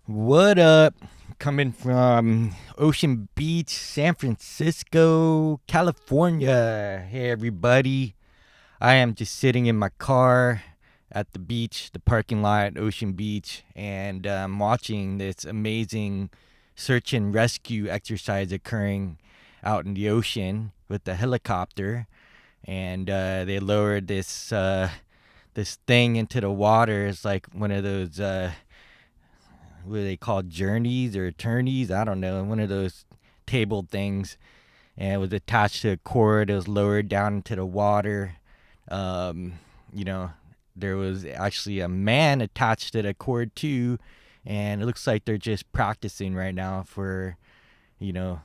What up? Coming from Ocean Beach, San Francisco, California. Hey, everybody. I am just sitting in my car at the beach, the parking lot, Ocean Beach, and I'm watching this amazing search and rescue exercise occurring out in the ocean with the helicopter. And they lowered this thing into the water. It's like one of those what are they called, journeys or turnies? I don't know. One of those table things, and it was attached to a cord. It was lowered down into the water. Um, you know, there was actually a man attached to the cord too, and it looks like they're just practicing right now for, you know,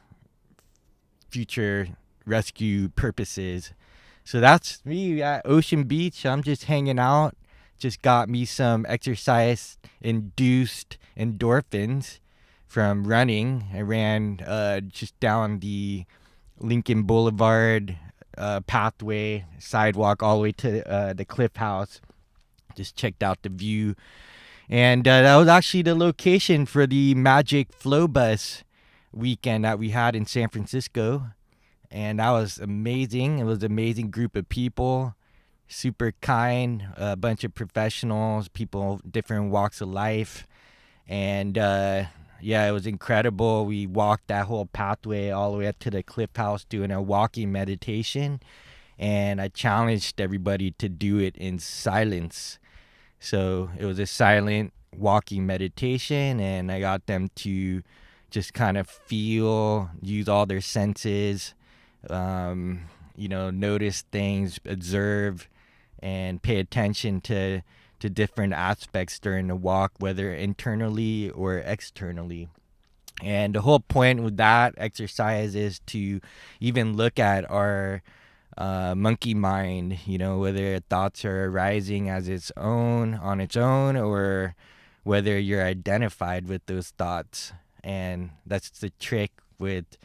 future rescue purposes. So that's me at Ocean Beach. I'm just hanging out. Just got me some exercise induced endorphins from running. I ran just down the Lincoln Boulevard pathway, sidewalk, all the way to the Cliff House. Just checked out the view. And that was actually the location for the Magic Flow Bus weekend that we had in San Francisco. And that was amazing. It was an amazing group of people, super kind, a bunch of professionals, people different walks of life. And yeah, it was incredible. We walked that whole pathway all the way up to the Cliff House doing a walking meditation. And I challenged everybody to do it in silence. So it was a silent walking meditation, and I got them to just kind of feel, use all their senses, notice things, observe, and pay attention to different aspects during the walk, whether internally or externally. And the whole point with that exercise is to even look at our monkey mind, whether thoughts are arising on its own, or whether you're identified with those thoughts. And that's the trick with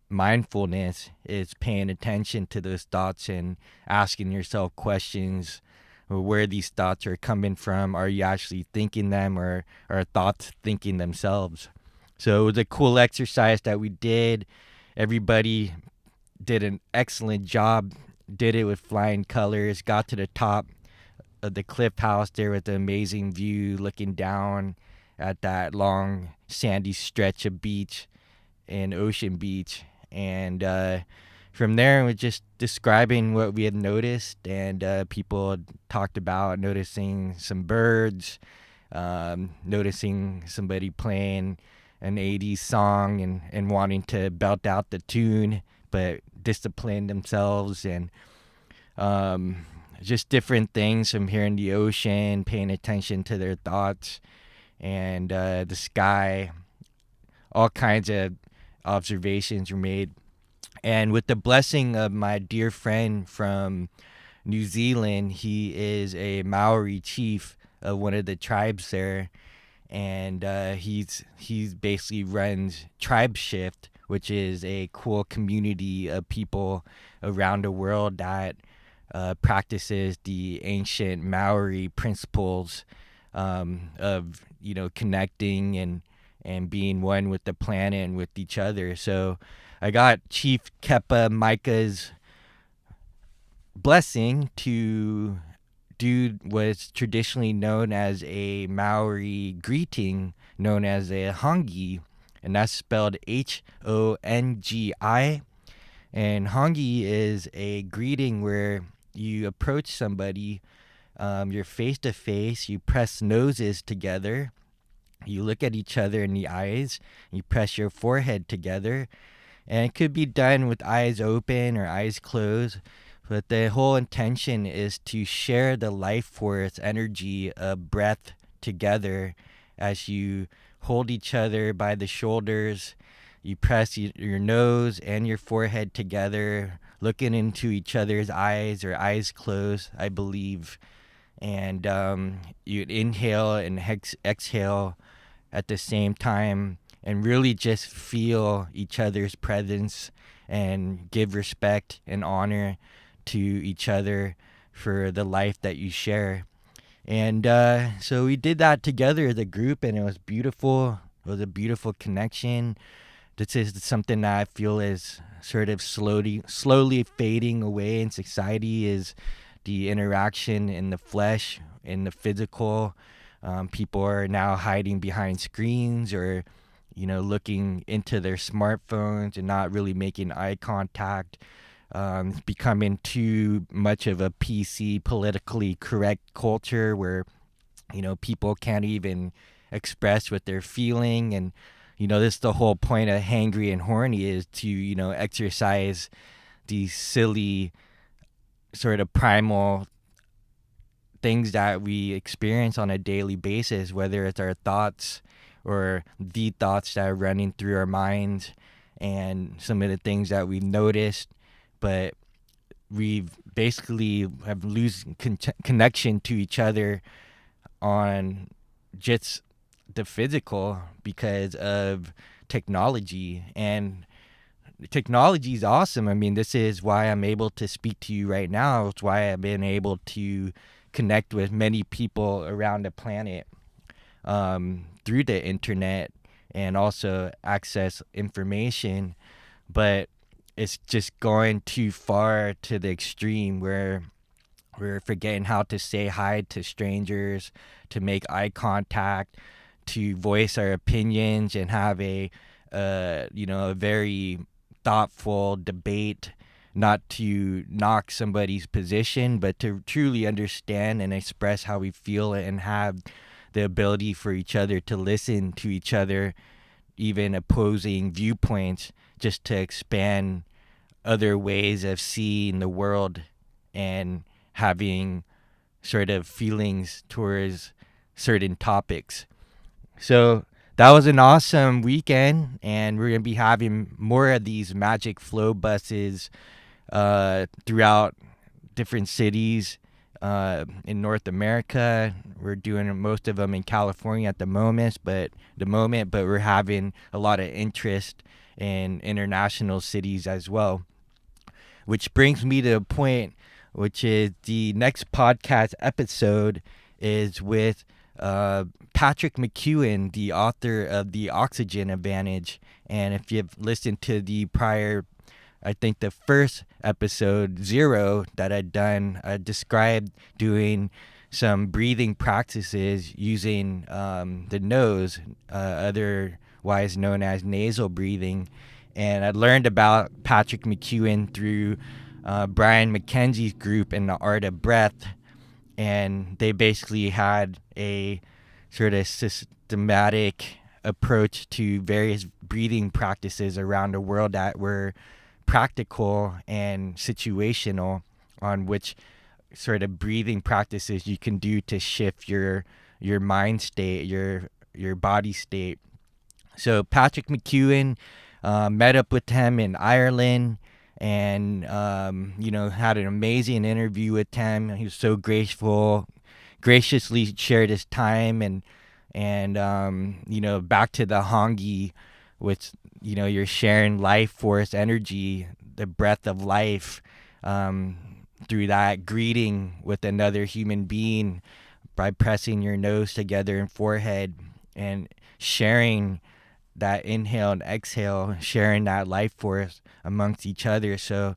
mindfulness, is paying attention to those thoughts and asking yourself questions, where these thoughts are coming from. Are you actually thinking them, or are thoughts thinking themselves? So it was a cool exercise that we did. Everybody did an excellent job, did it with flying colors, got to the top of the Cliff House there with the amazing view, looking down at that long sandy stretch of beach in Ocean Beach. And from there, we're just describing what we had noticed, and people talked about noticing some birds, noticing somebody playing an 80s song and wanting to belt out the tune, but discipline themselves, and just different things from hearing the ocean, paying attention to their thoughts, and the sky. All kinds of observations were made. And with the blessing of my dear friend from New Zealand, he is a Maori chief of one of the tribes there, and he's basically runs Tribe Shift, which is a cool community of people around the world that practices the ancient Maori principles of connecting and being one with the planet and with each other. So I got Chief Kepa Micah's blessing to do what's traditionally known as a Maori greeting, known as a Hangi, and that's spelled Hongi. And Hangi is a greeting where you approach somebody, you're face to face, you press noses together, you look at each other in the eyes, you press your forehead together, and it could be done with eyes open or eyes closed, but the whole intention is to share the life force energy of breath together as you hold each other by the shoulders. You press your nose and your forehead together, looking into each other's eyes, or eyes closed, I believe. And you inhale and exhale at the same time, and really just feel each other's presence and give respect and honor to each other for the life that you share. And so we did that together as a group, and it was beautiful. It was a beautiful connection. This is something that I feel is sort of slowly fading away in society, is the interaction in the flesh, in the physical. People are now hiding behind screens, or looking into their smartphones and not really making eye contact. It's becoming too much of a PC, politically correct culture where people can't even express what they're feeling. And this is the whole point of Hangry and Horny, is to exercise these silly sort of primal things that we experience on a daily basis, whether it's our thoughts or the thoughts that are running through our minds, and some of the things that we noticed, but we basically have losing connection to each other on just the physical because of technology. And technology is awesome. I mean, this is why I'm able to speak to you right now. It's why I've been able to connect with many people around the planet through the internet, and also access information. But it's just going too far to the extreme where we're forgetting how to say hi to strangers, to make eye contact, to voice our opinions and have a very thoughtful debate, not to knock somebody's position, but to truly understand and express how we feel, and have the ability for each other to listen to each other, even opposing viewpoints, just to expand other ways of seeing the world and having sort of feelings towards certain topics. So that was an awesome weekend, and we're going to be having more of these magic flow buses throughout different cities in North America. We're doing most of them in California at the moment, but we're having a lot of interest in international cities as well. Which brings me to a point, which is the next podcast episode is with Patrick McEwan, the author of The Oxygen Advantage. And if you've listened to the prior, I think the first episode 0 that I'd done, I described doing some breathing practices using the nose, otherwise known as nasal breathing. And I learned about Patrick McEwan through Brian McKenzie's group in The Art of Breath. And they basically had a sort of systematic approach to various breathing practices around the world that were practical and situational, on which sort of breathing practices you can do to shift your mind state, your body state. So Patrick McEwan, met up with him in Ireland, and had an amazing interview with him. He was so graciously shared his time, and back to the Hangry, which you're sharing life force energy, the breath of life, through that greeting with another human being by pressing your nose together and forehead and sharing that inhale and exhale, sharing that life force amongst each other. So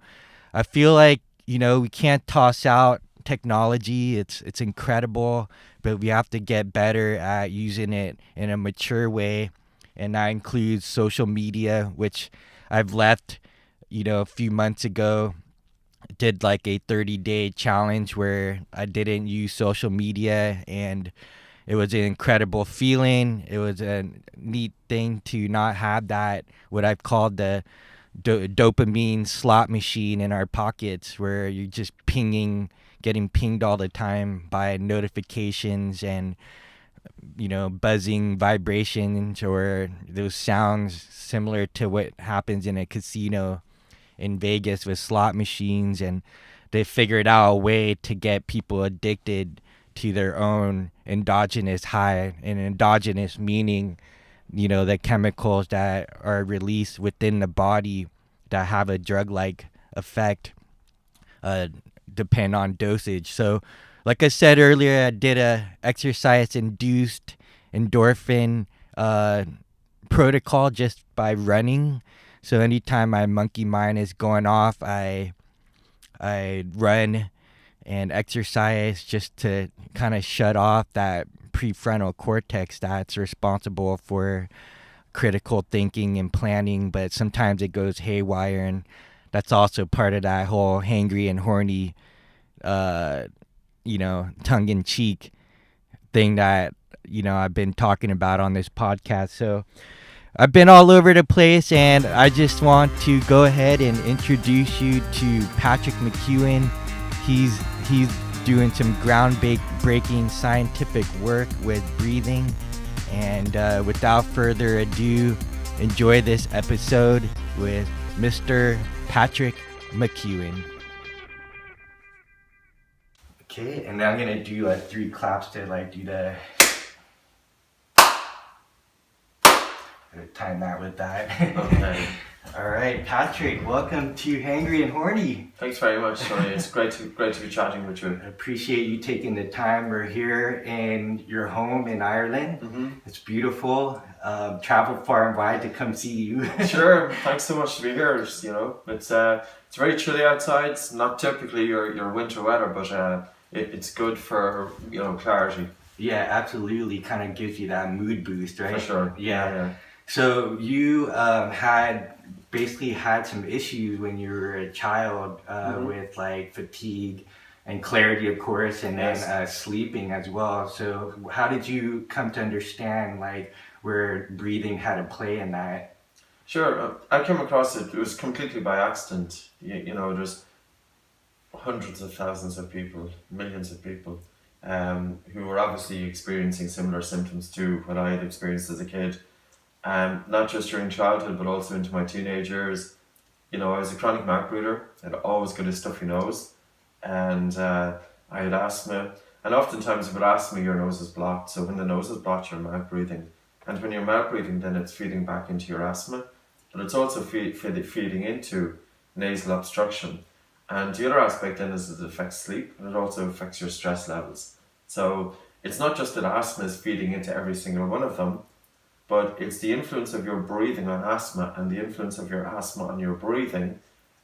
I feel like we can't toss out technology. It's incredible, but we have to get better at using it in a mature way, and that includes social media, which I've left a few months ago. Did like a 30-day challenge where I didn't use social media, and it was an incredible feeling. It was a neat thing to not have that, what I've called the dopamine slot machine in our pockets, where you're just getting pinged all the time by notifications and buzzing vibrations, or those sounds similar to what happens in a casino in Vegas with slot machines. And they figured out a way to get people addicted to their own endogenous high, and endogenous meaning the chemicals that are released within the body that have a drug-like effect, depend on dosage. So like I said earlier, I did a exercise-induced endorphin protocol just by running. So anytime my monkey mind is going off, I run and exercise just to kind of shut off that prefrontal cortex that's responsible for critical thinking and planning, but sometimes it goes haywire, and that's also part of that whole hangry and horny, tongue-in-cheek thing that, I've been talking about on this podcast. So I've been all over the place, and I just want to go ahead and introduce you to Patrick McEwan. He's doing some groundbreaking scientific work with breathing. And without further ado, enjoy this episode with Mr. Patrick McEwan. Okay, and I'm gonna do 3 claps to do the. Gonna time that with that. Okay. All right, Patrick, welcome to Hangry and Horny. Thanks very much, Tony. It's great to be chatting with you. I appreciate you taking the time. We're here in your home in Ireland. Mm-hmm. It's beautiful. Traveled far and wide to come see you. Sure. Thanks so much to be here. It's very chilly outside. It's not typically your winter weather, but it's good for clarity. Yeah, absolutely. Kind of gives you that mood boost, right? For sure. Yeah. So you had some issues when you were a child with fatigue and clarity, of course, and then sleeping as well. So how did you come to understand where breathing had a play in that? Sure. I came across it. It was completely by accident. There's hundreds of thousands of people, millions of people who were obviously experiencing similar symptoms to what I had experienced as a kid. Not just during childhood, but also into my teenage years. I was a chronic mouth breather. I'd always got a stuffy nose, and I had asthma. And oftentimes, if it asthma, your nose is blocked. So when the nose is blocked, you're mouth breathing. And when you're mouth breathing, then it's feeding back into your asthma, but it's also feeding into nasal obstruction. And the other aspect then is that it affects sleep, and it also affects your stress levels. So it's not just that asthma is feeding into every single one of them, but it's the influence of your breathing on asthma and the influence of your asthma on your breathing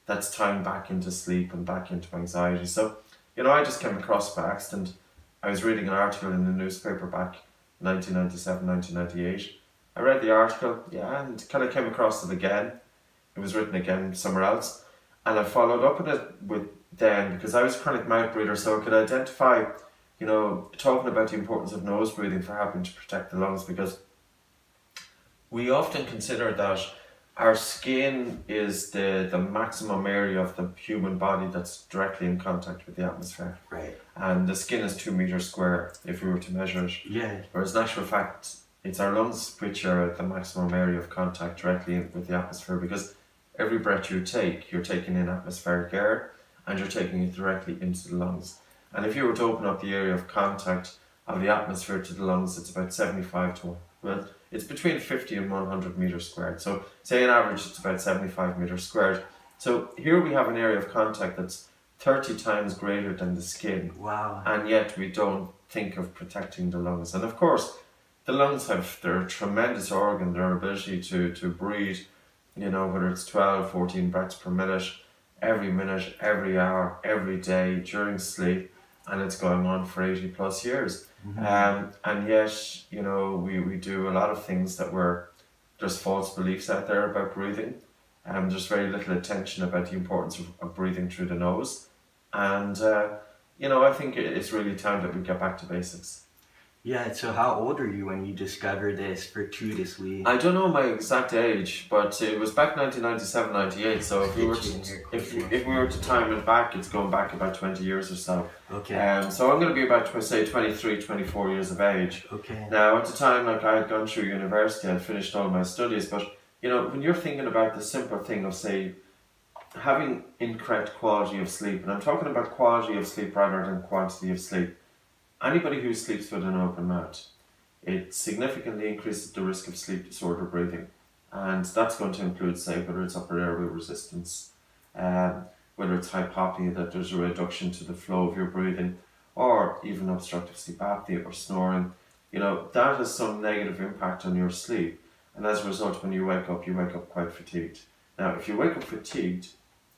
that's tying back into sleep and back into anxiety. So, I just came across by accident. I was reading an article in the newspaper back 1997, 1998. I read the article, and kind of came across it again. It was written again somewhere else. And I followed up with them because I was a chronic mouth breather, so I could identify, talking about the importance of nose breathing for helping to protect the lungs, because we often consider that our skin is the maximum area of the human body that's directly in contact with the atmosphere. Right. And the skin is 2 meters square if we were to measure it. Yeah. Whereas in actual fact, it's our lungs which are the maximum area of contact directly with the atmosphere, because every breath you take, you're taking in atmospheric air and you're taking it directly into the lungs. And if you were to open up the area of contact of the atmosphere to the lungs, it's about 75 to, it's between 50 and 100 meters squared. So say on average it's about 75 meters squared. So here we have an area of contact that's 30 times greater than the skin. Wow. And yet we don't think of protecting the lungs. And of course, the lungs they're a tremendous organ, their ability to breathe, whether it's 12, 14 breaths per minute, every hour, every day, during sleep, and it's going on for 80 plus years. Mm-hmm. And yet, we do a lot of things that there's false beliefs out there about breathing. There's very little attention about the importance of breathing through the nose. And, I think it's really time that we get back to basics. Yeah, so how old are you when you discovered this fortuitously? I don't know my exact age, but it was back 1997, 98. So if we were to time it back, it's going back about 20 years or so. Okay. So I'm going to be about, say, 23, 24 years of age. Okay. Now, at the time, I had gone through university, I'd finished all my studies, but, when you're thinking about the simple thing of, say, having incorrect quality of sleep, and I'm talking about quality of sleep rather than quantity of sleep. Anybody who sleeps with an open mouth, it significantly increases the risk of sleep disorder breathing. And that's going to include, say, whether it's upper airway resistance, whether it's hypopnea, that there's a reduction to the flow of your breathing, or even obstructive sleep apnea or snoring, that has some negative impact on your sleep. And as a result, when you wake up quite fatigued. Now, if you wake up fatigued,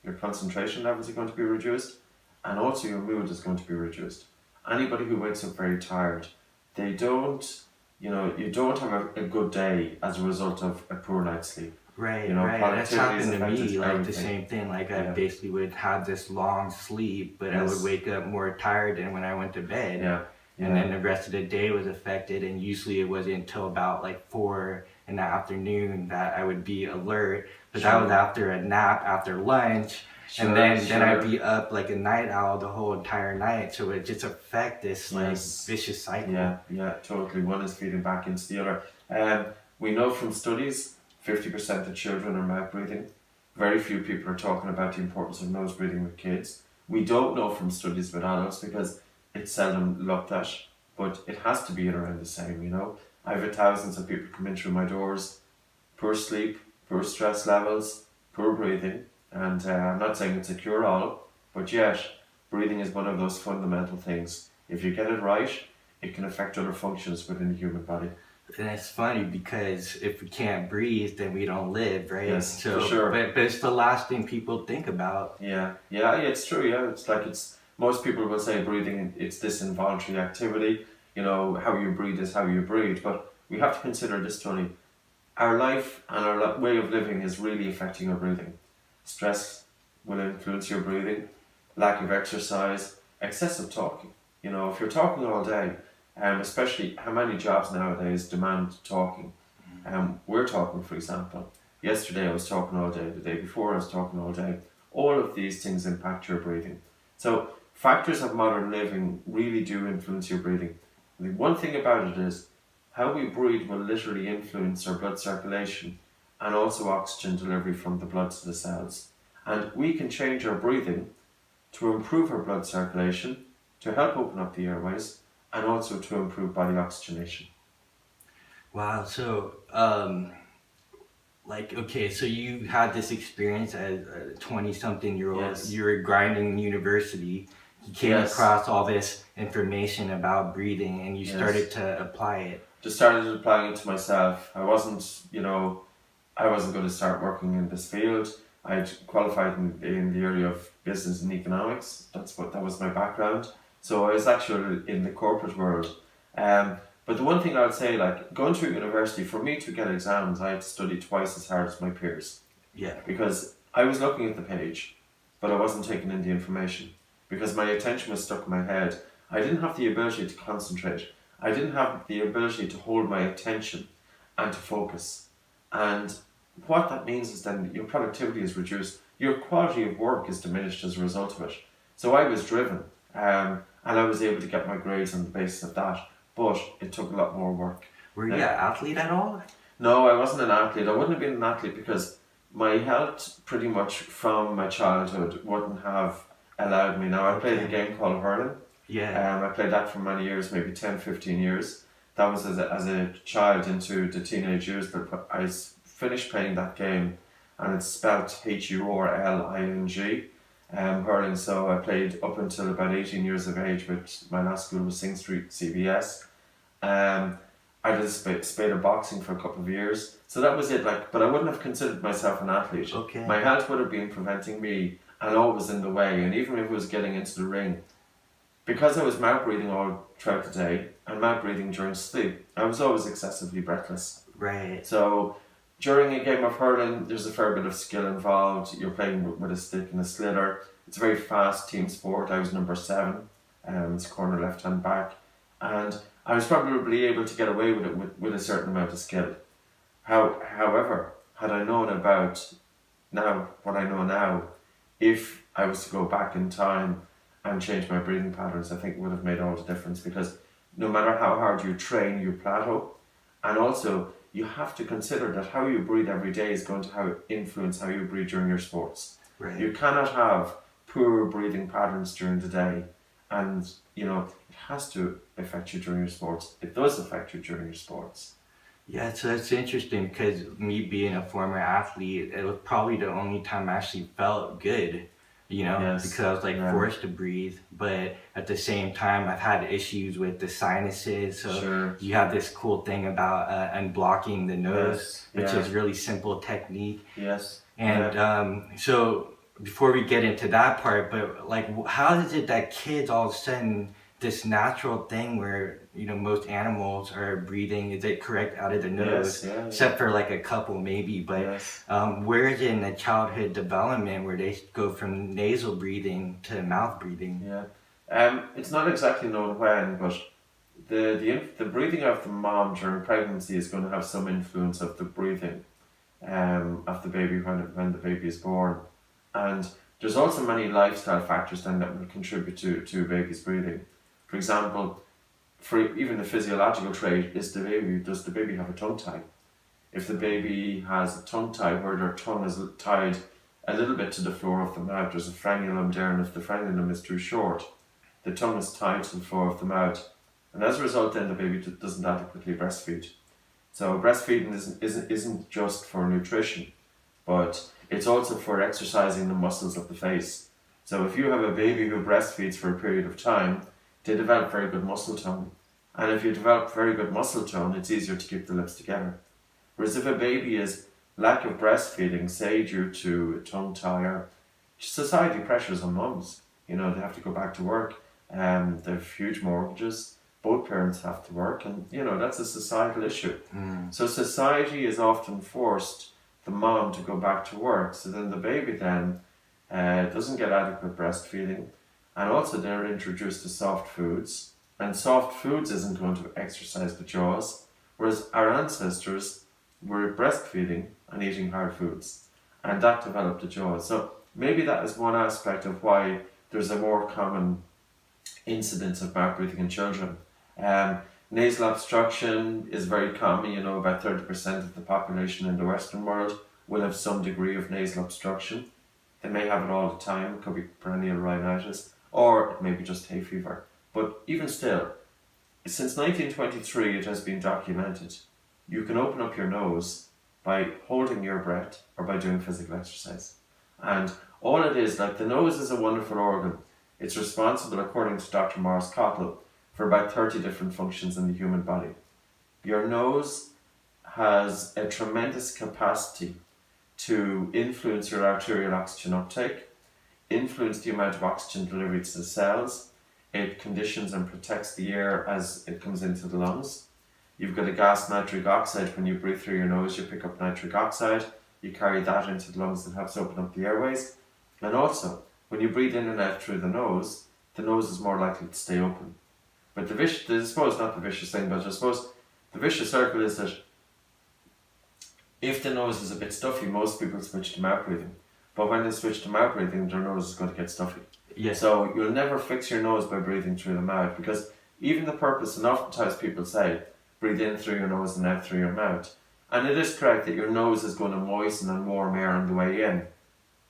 your concentration levels are going to be reduced, and also your mood is going to be reduced. Anybody who wakes up very tired, they don't, you don't have a good day as a result of a poor night's sleep. Right, You know, right. That's productivity is happened to affected, me, like the everything. same thing. Like I Yeah. basically would have this long sleep, but I would Yes. wake up more tired than when I went to bed. Yeah. And then the rest of the day was affected, and usually it wasn't until about like 4 in the afternoon that I would be alert. But that was Sure. after a nap, after lunch, Sure, and then I'd sure. be up like a night owl the whole entire night. So it just affect this like Yes. vicious cycle. Yeah, totally. One is feeding back into the other. We know from studies, 50% of children are mouth breathing. Very few people are talking about the importance of nose breathing with kids. We don't know from studies with adults because it's seldom looked at, but it has to be around the same. I've had thousands of people come in through my doors, poor sleep, poor stress levels, poor breathing, and I'm not saying it's a cure-all, but yet breathing is one of those fundamental things. If you get it right, it can affect other functions within the human body. And it's funny because if we can't breathe, then we don't live, right? Yes, So, for sure. but it's the last thing people think about. Yeah, it's true. Yeah, it's like most people will say breathing. It's this involuntary activity. How you breathe is how you breathe. But we have to consider this, Tony. Our life and our way of living is really affecting our breathing. Stress will influence your breathing. Lack of exercise, excessive talking. If you're talking all day, especially how many jobs nowadays demand talking. We're talking, for example. Yesterday I was talking all day. The day before I was talking all day. All of these things impact your breathing. So factors of modern living really do influence your breathing. The one thing about it is how we breathe will literally influence our blood circulation and also oxygen delivery from the blood to the cells. And we can change our breathing to improve our blood circulation, to help open up the airways, and also to improve body oxygenation. Wow. So, okay, so you had this experience as a 20-something-year-old. Yes. You were grinding in university. You came Yes. across all this information about breathing, and you Yes. started to apply it. Just started applying it to myself. I wasn't going to start working in this field. I'd qualified in the area of business and economics. That was my background. So I was actually in the corporate world. But the one thing I would say, like going through university, for me to get exams, I had to study twice as hard as my peers. Yeah. Because I was looking at the page, but I wasn't taking in the information. Because my attention was stuck in my head. I didn't have the ability to concentrate. I didn't have the ability to hold my attention and to focus. And what that means is then your productivity is reduced. Your quality of work is diminished as a result of it. So I was driven, and I was able to get my grades on the basis of that. But it took a lot more work. Were you an athlete at all? No, I wasn't an athlete. I wouldn't have been an athlete because my health pretty much from my childhood wouldn't have allowed me. Now I played a game called hurling. Yeah. I played that for many years, maybe 10, 15 years. That was as a child into the teenage years. But I finished playing that game, and it's spelled HURLING, hurling. So I played up until about 18 years of age, which my last school was Sing Street CBS. I did a spade of boxing for a couple of years. So that was it. But I wouldn't have considered myself an athlete. Okay. My health would have been preventing me and always in the way. And even if it was getting into the ring, because I was mouth breathing all throughout the day and mouth breathing during sleep, I was always excessively breathless. Right. So during a game of hurling, there's a fair bit of skill involved. You're playing with a stick and a sliotar. It's a very fast team sport. I was number 7, it's corner left-hand back. And I was probably able to get away with it with a certain amount of skill. However, had I known about now what I know now, if I was to go back in time and change my breathing patterns, I think it would have made all the difference, because no matter how hard you train, you plateau. And also, you have to consider that how you breathe every day is going to influence how you breathe during your sports. Right. You cannot have poor breathing patterns during the day, and it has to affect you during your sports. It does affect you during your sports. Yeah, so that's interesting because me being a former athlete, it was probably the only time I actually felt good. you know, Yes. because I was like Yeah. forced to breathe. But at the same time, I've had issues with the sinuses. So Sure. you have this cool thing about unblocking the nose, Yes. which Yeah. is really simple technique. Yes. And so before we get into that part, but like, how is it that kids all of a sudden this natural thing where you know most animals are breathing, is it correct, out of the nose, Yes. Yeah. except for like a couple maybe, but Yes. where is it in the childhood development where they go from nasal breathing to mouth breathing? Yeah. It's not exactly known when, but the breathing of the mom during pregnancy is going to have some influence of the breathing of the baby when the baby is born. And there's also many lifestyle factors then that will contribute to baby's breathing. For example, for even the physiological trait is does the baby have a tongue tie? If the baby has a tongue tie where their tongue is tied a little bit to the floor of the mouth, there's a frenulum there, and if the frenulum is too short, the tongue is tied to the floor of the mouth. And as a result, then the baby doesn't adequately breastfeed. So breastfeeding isn't just for nutrition, but it's also for exercising the muscles of the face. So if you have a baby who breastfeeds for a period of time, they develop very good muscle tone. And if you develop very good muscle tone, it's easier to keep the lips together. Whereas if a baby is lack of breastfeeding, say due to a tongue tie or society pressures on mums, you know, they have to go back to work, they have huge mortgages, both parents have to work, and you know, that's a societal issue. So society is often forced the mom to go back to work, so then the baby then doesn't get adequate breastfeeding, and also they're introduced to soft foods, and soft foods isn't going to exercise the jaws, whereas our ancestors were breastfeeding and eating hard foods, and that developed the jaws. So maybe that is one aspect of why there's a more common incidence of mouth breathing in children. Nasal obstruction is very common. You know, about 30% of the population in the Western world will have some degree of nasal obstruction. They may have it all the time. It could be perennial rhinitis, or it may be just hay fever. But even still, since 1923 it has been documented. You can open up your nose by holding your breath or by doing physical exercise. And all it is, like the nose is a wonderful organ. It's responsible, according to Dr. Morris Cottle, for about 30 different functions in the human body. Your nose has a tremendous capacity to influence your arterial oxygen uptake, influence the amount of oxygen delivered to the cells. It conditions and protects the air as it comes into the lungs. You've got a gas, nitric oxide. When you breathe through your nose, you pick up nitric oxide. You carry that into the lungs and helps open up the airways. And also, when you breathe in and out through the nose is more likely to stay open. But I suppose not the vicious thing, but I suppose the vicious circle is that if the nose is a bit stuffy, most people switch to mouth breathing. But when they switch to mouth breathing, their nose is going to get stuffy. Yes. So you'll never fix your nose by breathing through the mouth, because even the purpose, and oftentimes people say, breathe in through your nose and out through your mouth. And it is correct that your nose is going to moisten and warm air on the way in.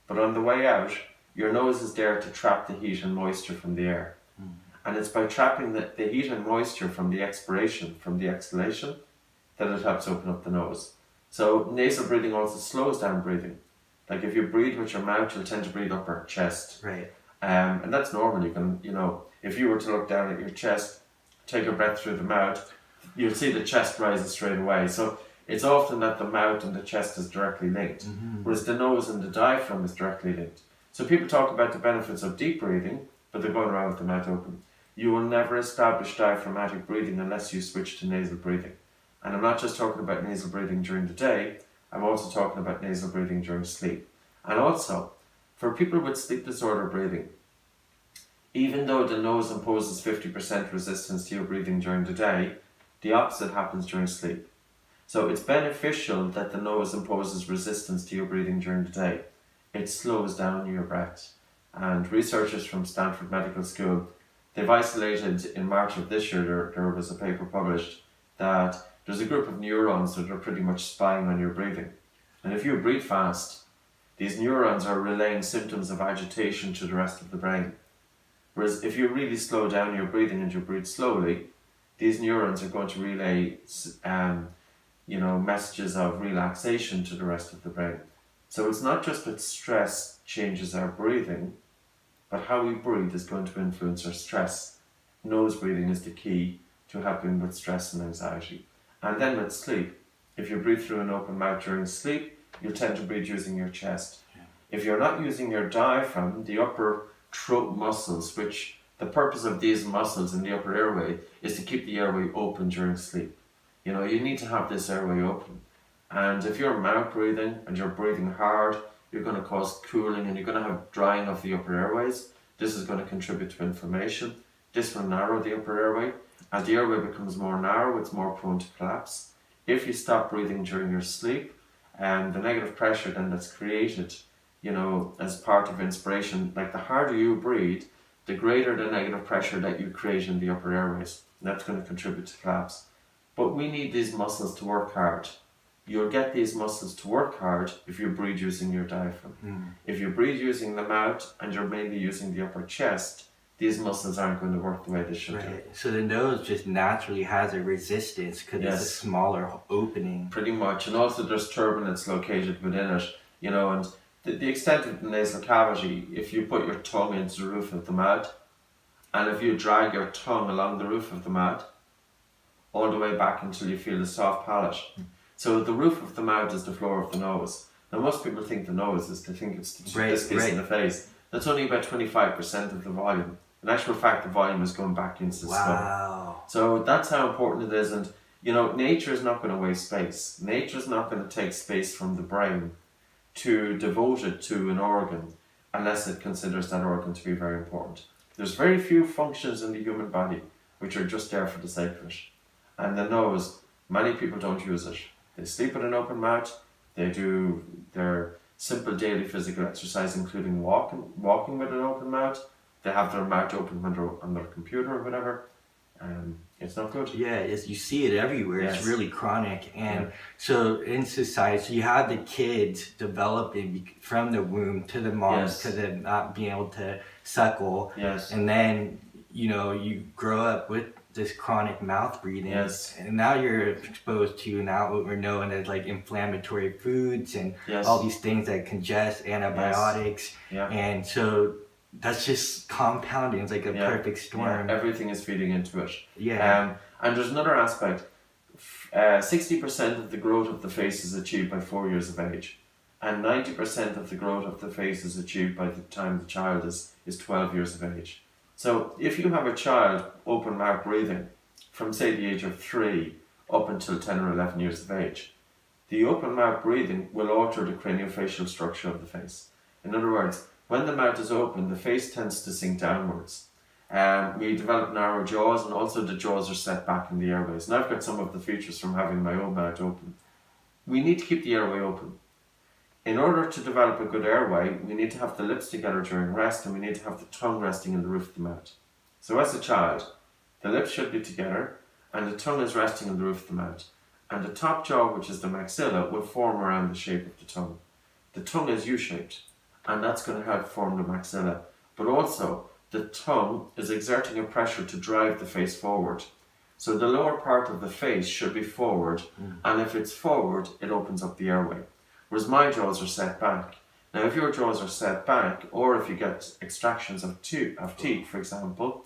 But on the way out, your nose is there to trap the heat and moisture from the air. And it's by trapping the heat and moisture from the expiration, from the exhalation, that it helps open up the nose. So nasal breathing also slows down breathing. Like if you breathe with your mouth, you'll tend to breathe upper chest. Right. And that's normal. You can, you know, if you were to look down at your chest, take a breath through the mouth, you'll see the chest rises straight away. So it's often that the mouth and the chest is directly linked, whereas the nose and the diaphragm is directly linked. So people talk about the benefits of deep breathing, but they're going around with the mouth open. You will never establish diaphragmatic breathing unless you switch to nasal breathing. And I'm not just talking about nasal breathing during the day, I'm also talking about nasal breathing during sleep. And also, for people with sleep disorder breathing, even though the nose imposes 50% resistance to your breathing during the day, the opposite happens during sleep. So it's beneficial that the nose imposes resistance to your breathing during the day. It slows down your breath. And researchers from Stanford Medical School, they've isolated, in March of this year, there was a paper published that there's a group of neurons that are pretty much spying on your breathing. And if you breathe fast, these neurons are relaying symptoms of agitation to the rest of the brain. Whereas if you really slow down your breathing and you breathe slowly, these neurons are going to relay messages of relaxation to the rest of the brain. So it's not just that stress changes our breathing, but how we breathe is going to influence our stress. Nose breathing is the key to helping with stress and anxiety. And then with sleep, if you breathe through an open mouth during sleep, you tend to breathe using your chest. If you're not using your diaphragm, the upper throat muscles, which the purpose of these muscles in the upper airway is to keep the airway open during sleep. You know, you need to have this airway open. And if you're mouth breathing and you're breathing hard, you're going to cause cooling and you're going to have drying of the upper airways. This is going to contribute to inflammation. This will narrow the upper airway. As the airway becomes more narrow, it's more prone to collapse. If you stop breathing during your sleep, the negative pressure then that's created, you know, as part of inspiration, like the harder you breathe, the greater the negative pressure that you create in the upper airways. And that's going to contribute to collapse. But we need these muscles to work hard. You'll get these muscles to work hard if you breathe using your diaphragm. If you breathe using the mouth and you're mainly using the upper chest, these muscles aren't going to work the way they should do. So the nose just naturally has a resistance because it's a smaller opening. Pretty much. And also there's turbinates located within it, you know, and the extent of the nasal cavity, if you put your tongue into the roof of the mouth, and if you drag your tongue along the roof of the mouth, all the way back until you feel the soft palate. So the roof of the mouth is the floor of the nose. Now most people think the nose is, they think it's this piece in the face. That's only about 25% of the volume. In actual fact, the volume is going back into the skull. So that's how important it is. And, you know, nature is not going to waste space. Nature is not going to take space from the brain to devote it to an organ unless it considers that organ to be very important. There's very few functions in the human body which are just there for the sake of it. And the nose, many people don't use it. They sleep with an open mouth, they do their simple daily physical exercise including walking with an open mouth, they have their mouth open when they're on their computer or whatever. It's not good. Yeah, you see it everywhere. It's really chronic. And so in society, so you have the kids developing from the womb to the moms to them not being able to suckle. And then, you know, you grow up with this chronic mouth breathing. And now you're exposed to what we're known as like inflammatory foods and all these things that congest, antibiotics. And so that's just compounding. It's like a perfect storm. Everything is feeding into it. And there's another aspect. 60% of the growth of the face is achieved by 4 years of age. And 90% of the growth of the face is achieved by the time the child is 12 years of age. So if you have a child open mouth breathing from say the age of 3 up until 10 or 11 years of age, the open mouth breathing will alter the craniofacial structure of the face. In other words, when the mouth is open, the face tends to sink downwards. We develop narrow jaws, and also the jaws are set back in the airways. And I've got some of the features from having my own mouth open. We need to keep the airway open. In order to develop a good airway, we need to have the lips together during rest, and we need to have the tongue resting in the roof of the mouth. So as a child, the lips should be together, and the tongue is resting in the roof of the mouth. And the top jaw, which is the maxilla, will form around the shape of the tongue. The tongue is U-shaped, and that's going to help form the maxilla. But also, the tongue is exerting a pressure to drive the face forward. So the lower part of the face should be forward, and if it's forward, it opens up the airway. Whereas my jaws are set back. Now, if your jaws are set back, or if you get extractions of teeth, for example,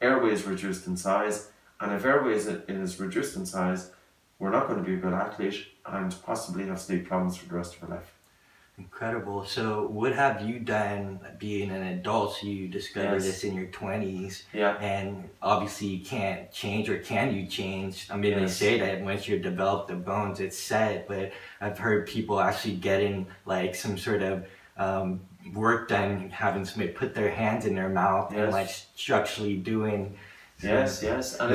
airway is reduced in size, and if airway is reduced in size, we're not going to be a good athlete and possibly have sleep problems for the rest of our life. Incredible. So what have you done being an adult? So you discovered this in your 20s. And obviously you can't change, or can you change? I mean, they say that once you develop the bones, it's set, but I've heard people actually getting like some sort of work done, having somebody put their hands in their mouth and like structurally doing. And I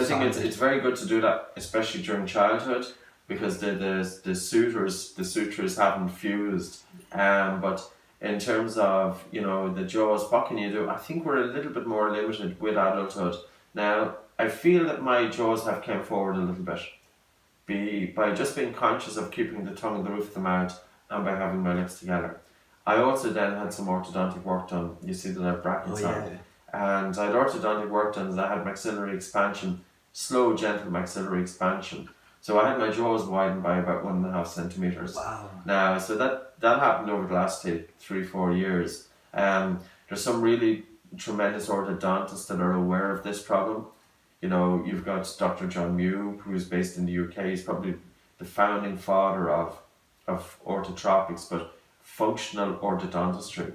think it's very good to do that, especially during childhood, because the sutures haven't fused. But in terms of, you know, the jaws, what can you do? I think we're a little bit more limited with adulthood. Now, I feel that my jaws have come forward a little bit by just being conscious of keeping the tongue in the roof of the mouth and by having my lips together. I also then had some orthodontic work done. You see that I have brackets on. And I had orthodontic work done, and I had maxillary expansion, slow, gentle maxillary expansion. So I had my jaws widened by about 1.5 centimeters. Now, so that happened over the last 3-4 years. There's some really tremendous orthodontists that are aware of this problem. You know, you've got Dr. John Mew, who's based in the UK. He's probably the founding father of orthotropics, but functional orthodontistry.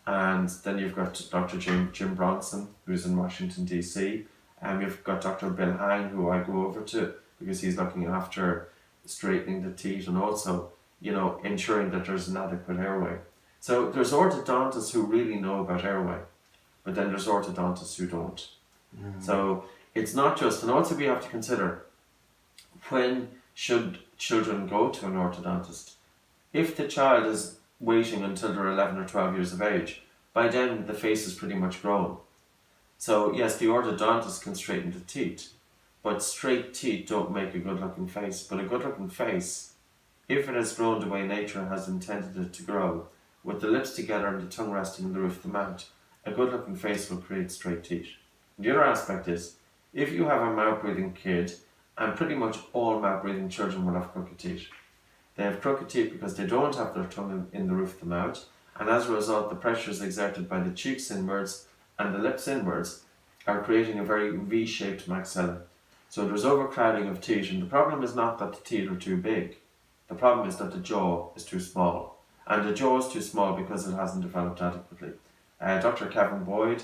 And then you've got Dr. Jim Bronson, who's in Washington, D.C. And you've got Dr. Bill Hang, who I go over to because he's looking after straightening the teeth and also, you know, ensuring that there's an adequate airway. So there's orthodontists who really know about airway, but then there's orthodontists who don't. So it's not just, and also we have to consider, when should children go to an orthodontist? If the child is waiting until they're 11 or 12 years of age, by then the face is pretty much grown. So yes, the orthodontist can straighten the teeth, but straight teeth don't make a good looking face. But a good looking face, if it has grown the way nature has intended it to grow, with the lips together and the tongue resting on the roof of the mouth, a good looking face will create straight teeth. And the other aspect is, if you have a mouth breathing kid, and pretty much all mouth breathing children will have crooked teeth. They have crooked teeth because they don't have their tongue in the roof of the mouth, and as a result the pressures exerted by the cheeks inwards and the lips inwards are creating a very V-shaped maxilla. So there's overcrowding of teeth, and the problem is not that the teeth are too big. The problem is that the jaw is too small. And the jaw is too small because it hasn't developed adequately. Dr. Kevin Boyd,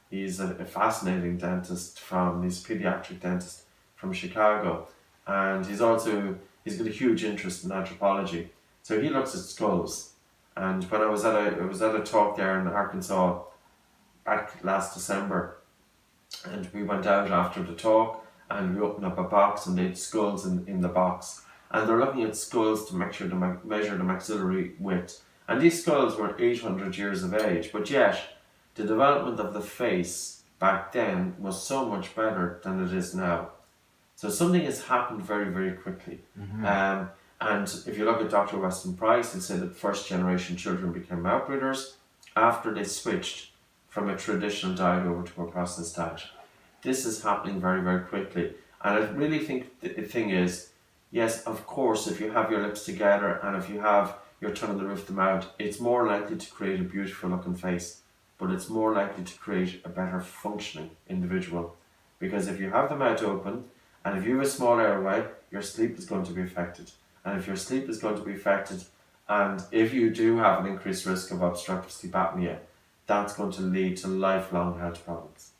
he's a fascinating dentist he's a pediatric dentist from Chicago. And he's got a huge interest in anthropology. So he looks at skulls. And when I was at a talk there in Arkansas back last December, and we went out after the talk and we opened up a box and they had skulls in the box. And they're looking at skulls to measure the maxillary width. And these skulls were 800 years of age, but yet the development of the face back then was so much better than it is now. So something has happened very, very quickly. And if you look at Dr. Weston Price, he said that first generation children became mouth breathers after they switched from a traditional diet over to a processed diet. This is happening very, very quickly. And I really think the thing is, yes, of course, if you have your lips together and if you have your tongue in the roof of the mouth, it's more likely to create a beautiful looking face, but it's more likely to create a better functioning individual. Because if you have the mouth open and if you have a small airway, your sleep is going to be affected. And if your sleep is going to be affected, and if you do have an increased risk of obstructive sleep apnea, that's going to lead to lifelong health problems.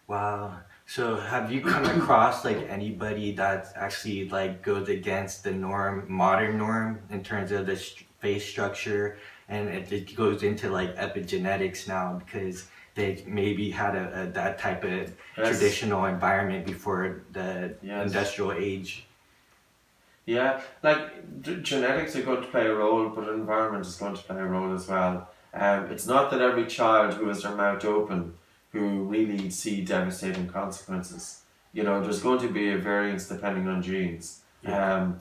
Wow. So have you come across like anybody that actually like goes against the modern norm in terms of the face structure, and it goes into like epigenetics now because they maybe had that type of traditional environment before the industrial age? Yeah, like genetics are going to play a role, but environment is going to play a role as well. It's not that every child who has their mouth open who really see devastating consequences. You know, there's going to be a variance depending on genes. And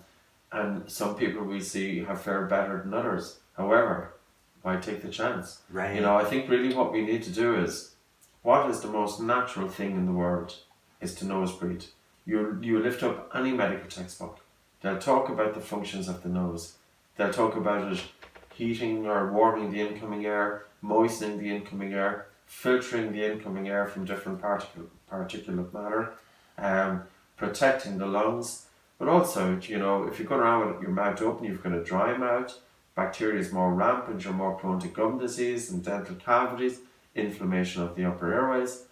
some people we see have fared better than others. However, why take the chance? Right. You know, I think really what we need to do is, what is the most natural thing in the world is to nose breathe. You lift up any medical textbook. They'll talk about the functions of the nose. They'll talk about it heating or warming the incoming air, moistening the incoming air, filtering the incoming air from different particulate matter, protecting the lungs. But also, you know, if you go around with your mouth open, you've got a dry mouth, bacteria is more rampant, you're more prone to gum disease and dental cavities, inflammation of the upper airways,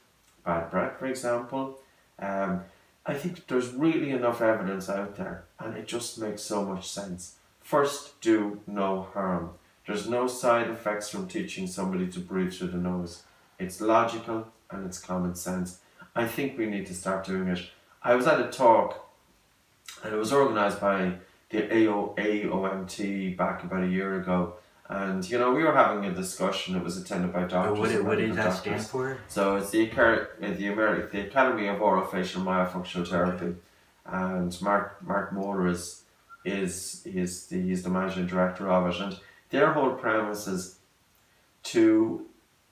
bad breath, for example. I think there's really enough evidence out there, and it just makes so much sense. First, do no harm. There's no side effects from teaching somebody to breathe through the nose. It's logical and it's common sense. I think we need to start doing it. I was at a talk, and it was organised by the AOMT back about a year ago. And, you know, we were having a discussion. It was attended by doctors. What did that stand for? So it's the Academy of Orofacial Myofunctional Therapy. And Mark Moore is the managing director of it. And their whole premise is to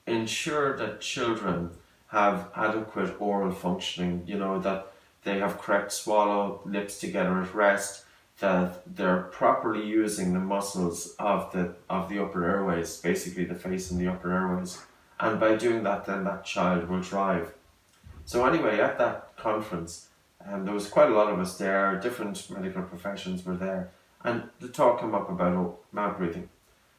ensure that children have adequate oral functioning, you know, that they have correct swallow, lips together at rest, that they're properly using the muscles of the upper airways, basically the face and the upper airways, And by doing that, then that child will thrive. So anyway, at that conference, there was quite a lot of us there, different medical professions were there, and the talk came up about mouth breathing.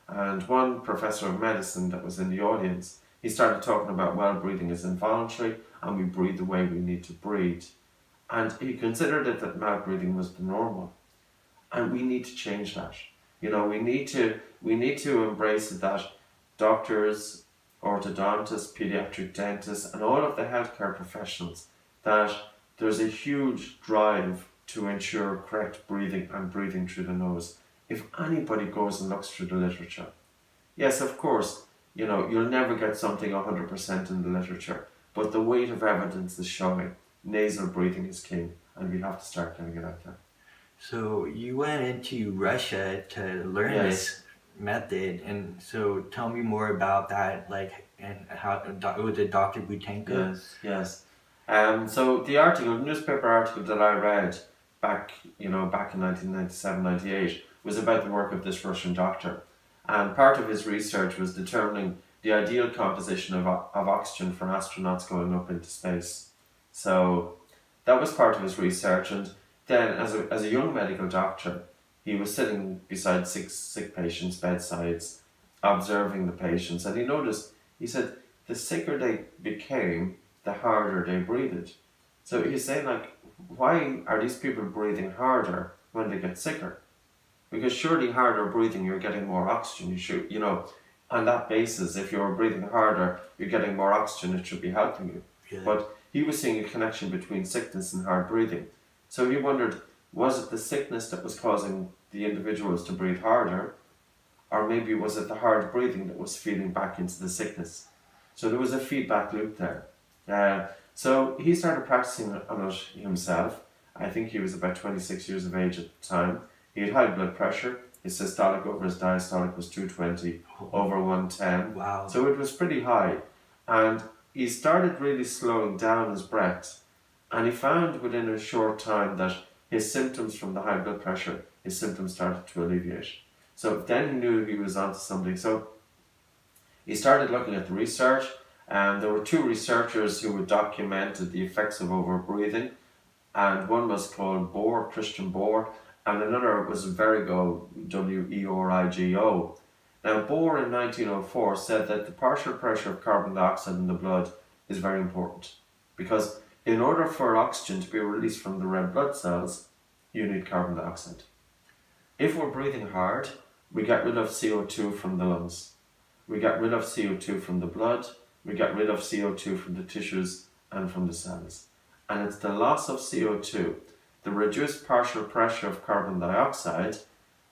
And one professor of medicine that was in the audience, he started talking about, well, breathing is involuntary and we breathe the way we need to breathe. And he considered it that mouth breathing was the normal. And we need to change that. You know, we need to embrace it that doctors, orthodontists, pediatric dentists, and all of the healthcare professionals, that there's a huge drive to ensure correct breathing and breathing through the nose. If anybody goes and looks through the literature, yes, of course, you know, you'll never get something 100% in the literature, but the weight of evidence is showing nasal breathing is king, and we have to start getting it out there. So you went into Russia to learn this method, and so tell me more about that, like, and how was it Dr. Butenko? Yes. So the newspaper article that I read back in 1997, 98 was about the work of this Russian doctor, and part of his research was determining the ideal composition of oxygen for astronauts going up into space. So that was part of his research, and then as a young medical doctor, he was sitting beside sick patients' bedsides, observing the patients, and he said, the sicker they became, the harder they breathed. So he's saying, like, why are these people breathing harder when they get sicker? Because surely harder breathing, you're getting more oxygen. You should, on that basis, if you're breathing harder, you're getting more oxygen, it should be helping you. Yeah. But he was seeing a connection between sickness and hard breathing. So he wondered, was it the sickness that was causing the individuals to breathe harder? Or maybe was it the hard breathing that was feeding back into the sickness? So there was a feedback loop there. So he started practicing on it himself. I think he was about 26 years of age at the time. He had high blood pressure. His systolic over his diastolic was 220 over 110. Wow. So it was pretty high. And he started really slowing down his breath. And he found within a short time that his symptoms from the high blood pressure, his symptoms started to alleviate. So then he knew he was onto something. So he started looking at the research, and there were two researchers who had documented the effects of overbreathing, and one was called Christian Bohr, and another was Verigo, Werigo. Now Bohr in 1904 said that the partial pressure of carbon dioxide in the blood is very important, because in order for oxygen to be released from the red blood cells, you need carbon dioxide. If we're breathing hard, we get rid of CO2 from the lungs. We get rid of CO2 from the blood. We get rid of CO2 from the tissues and from the cells. And it's the loss of CO2, the reduced partial pressure of carbon dioxide,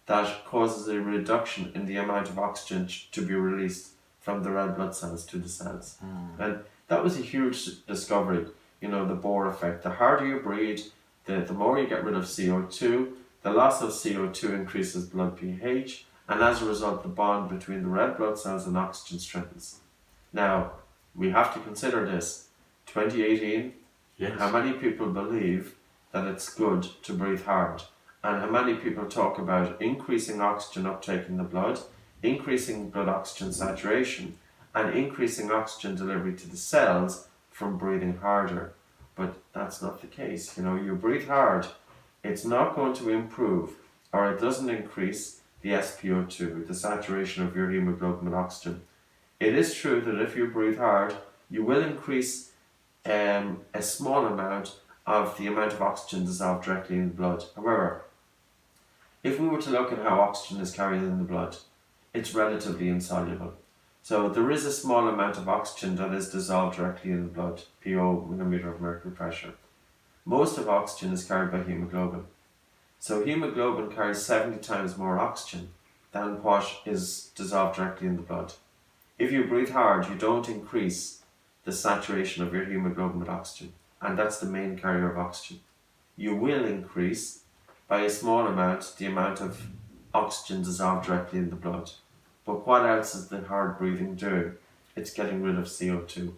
that causes a reduction in the amount of oxygen to be released from the red blood cells to the cells. And that was a huge discovery, the Bohr effect. The harder you breathe, the more you get rid of CO2, the loss of CO2 increases blood pH, and as a result, the bond between the red blood cells and oxygen strengthens. Now, we have to consider this. 2018, Yes. How many people believe that it's good to breathe hard? And how many people talk about increasing oxygen uptake in the blood, increasing blood oxygen saturation, and increasing oxygen delivery to the cells from breathing harder? But that's not the case. You breathe hard, it's not going to improve, or it doesn't increase the SpO2, the saturation of your hemoglobin with oxygen. It is true that if you breathe hard, you will increase a small amount of the amount of oxygen dissolved directly in the blood. However, if we were to look at how oxygen is carried in the blood, it's relatively insoluble. So there is a small amount of oxygen that is dissolved directly in the blood, PO, millimeter of mercury pressure. Most of oxygen is carried by hemoglobin. So hemoglobin carries 70 times more oxygen than what is dissolved directly in the blood. If you breathe hard, you don't increase the saturation of your hemoglobin with oxygen, and that's the main carrier of oxygen. You will increase by a small amount the amount of oxygen dissolved directly in the blood. But what else is the hard breathing doing? It's getting rid of CO2,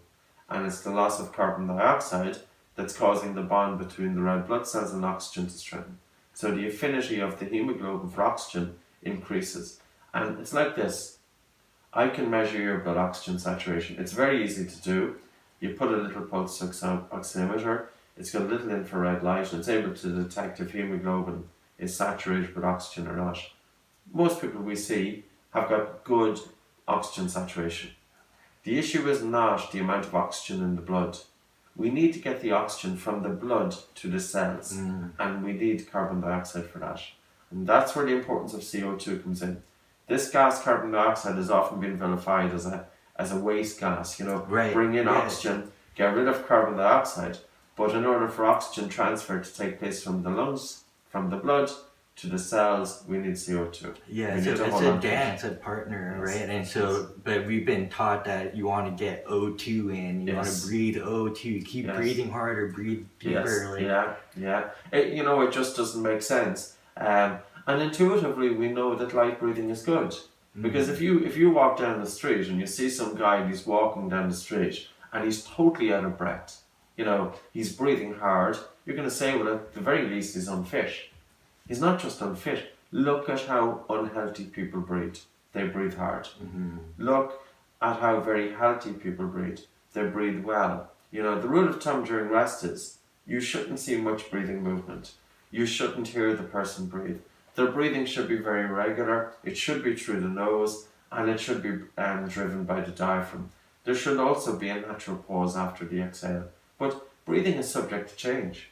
and it's the loss of carbon dioxide that's causing the bond between the red blood cells and oxygen to strengthen. So the affinity of the hemoglobin for oxygen increases. And it's like this. I can measure your blood oxygen saturation. It's very easy to do. You put a little pulse oximeter, it's got a little infrared light, and it's able to detect if hemoglobin is saturated with oxygen or not. Most people we see have got good oxygen saturation. The issue is not the amount of oxygen in the blood. We need to get the oxygen from the blood to the cells, and we need carbon dioxide for that. And that's where the importance of CO2 comes in. This gas, carbon dioxide, has often been vilified as a waste gas. Bring in oxygen, get rid of carbon dioxide. But in order for oxygen transfer to take place from the lungs, from the blood, to the cells, we need CO2. Yeah, so it's a dance, a partner, yes. Right? And so, but we've been taught that you want to get O2 in, you want to breathe O2, keep breathing harder, breathe deeper. Yes. It just doesn't make sense. And intuitively, we know that light breathing is good. Because if you walk down the street and you see some guy and he's walking down the street and he's totally out of breath, he's breathing hard, you're going to say, well, at the very least, he's unfit. He's not just unfit. Look at how unhealthy people breathe. They breathe hard. Look at how very healthy people breathe. They breathe well. The rule of thumb during rest is you shouldn't see much breathing movement. You shouldn't hear the person breathe. Their breathing should be very regular. It should be through the nose, and it should be driven by the diaphragm. There should also be a natural pause after the exhale. But breathing is subject to change.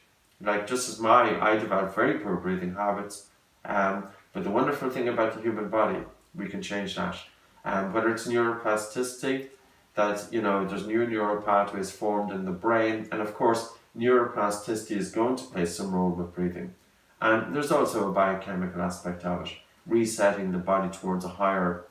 Just as I developed very poor breathing habits, but the wonderful thing about the human body, we can change that. Whether it's neuroplasticity, that there's new neural pathways formed in the brain, and of course neuroplasticity is going to play some role with breathing. And there's also a biochemical aspect of it, resetting the body towards a higher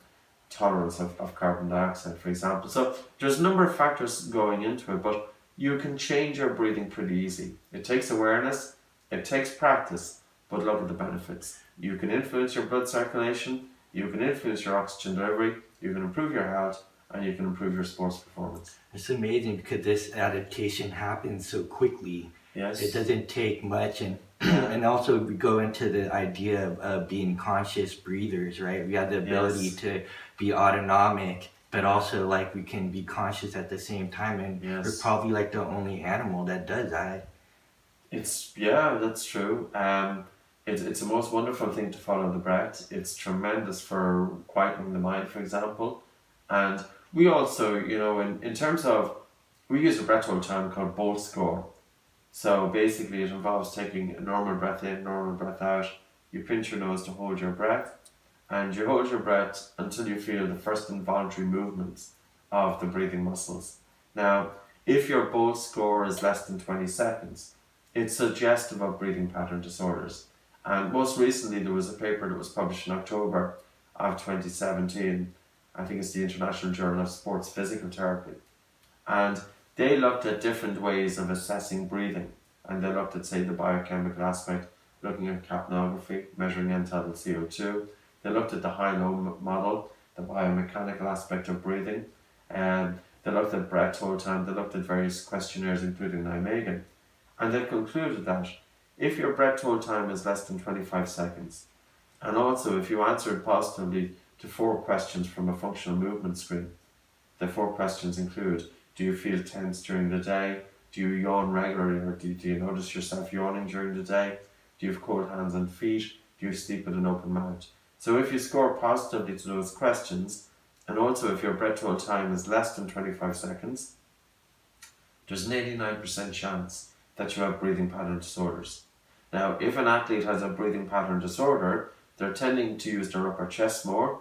tolerance of carbon dioxide, for example. So there's a number of factors going into it, but you can change your breathing pretty easy. It takes awareness, it takes practice, but look at the benefits. You can influence your blood circulation, you can influence your oxygen delivery, you can improve your health, and you can improve your sports performance. It's amazing because this adaptation happens so quickly. Yes. It doesn't take much, and also we go into the idea of being conscious breathers, right? We have the ability to be autonomic, but also we can be conscious at the same time, and we're probably the only animal that does that. That's true. It's the most wonderful thing to follow the breath. It's tremendous for quietening the mind, for example. And we also, in terms of, we use a breath hold time called Bolt score. So basically it involves taking a normal breath in, normal breath out. You pinch your nose to hold your breath, and you hold your breath until you feel the first involuntary movements of the breathing muscles. Now, if your Bolt score is less than 20 seconds, it's suggestive of breathing pattern disorders. And most recently there was a paper that was published in October of 2017. I think it's the International Journal of Sports Physical Therapy. And they looked at different ways of assessing breathing. And they looked at, say, the biochemical aspect, looking at capnography, measuring end-tidal CO2. They looked at the high-low model, the biomechanical aspect of breathing. And they looked at breath hold time. They looked at various questionnaires, including Nijmegen. And they concluded that if your breath hold time is less than 25 seconds, and also if you answered positively to 4 questions from a functional movement screen, the 4 questions include: do you feel tense during the day? Do you yawn regularly, or do you notice yourself yawning during the day? Do you have cold hands and feet? Do you sleep with an open mouth? So if you score positively to those questions, and also if your breath hold time is less than 25 seconds, there's an 89% chance that you have breathing pattern disorders. Now, if an athlete has a breathing pattern disorder, they're tending to use their upper chest more.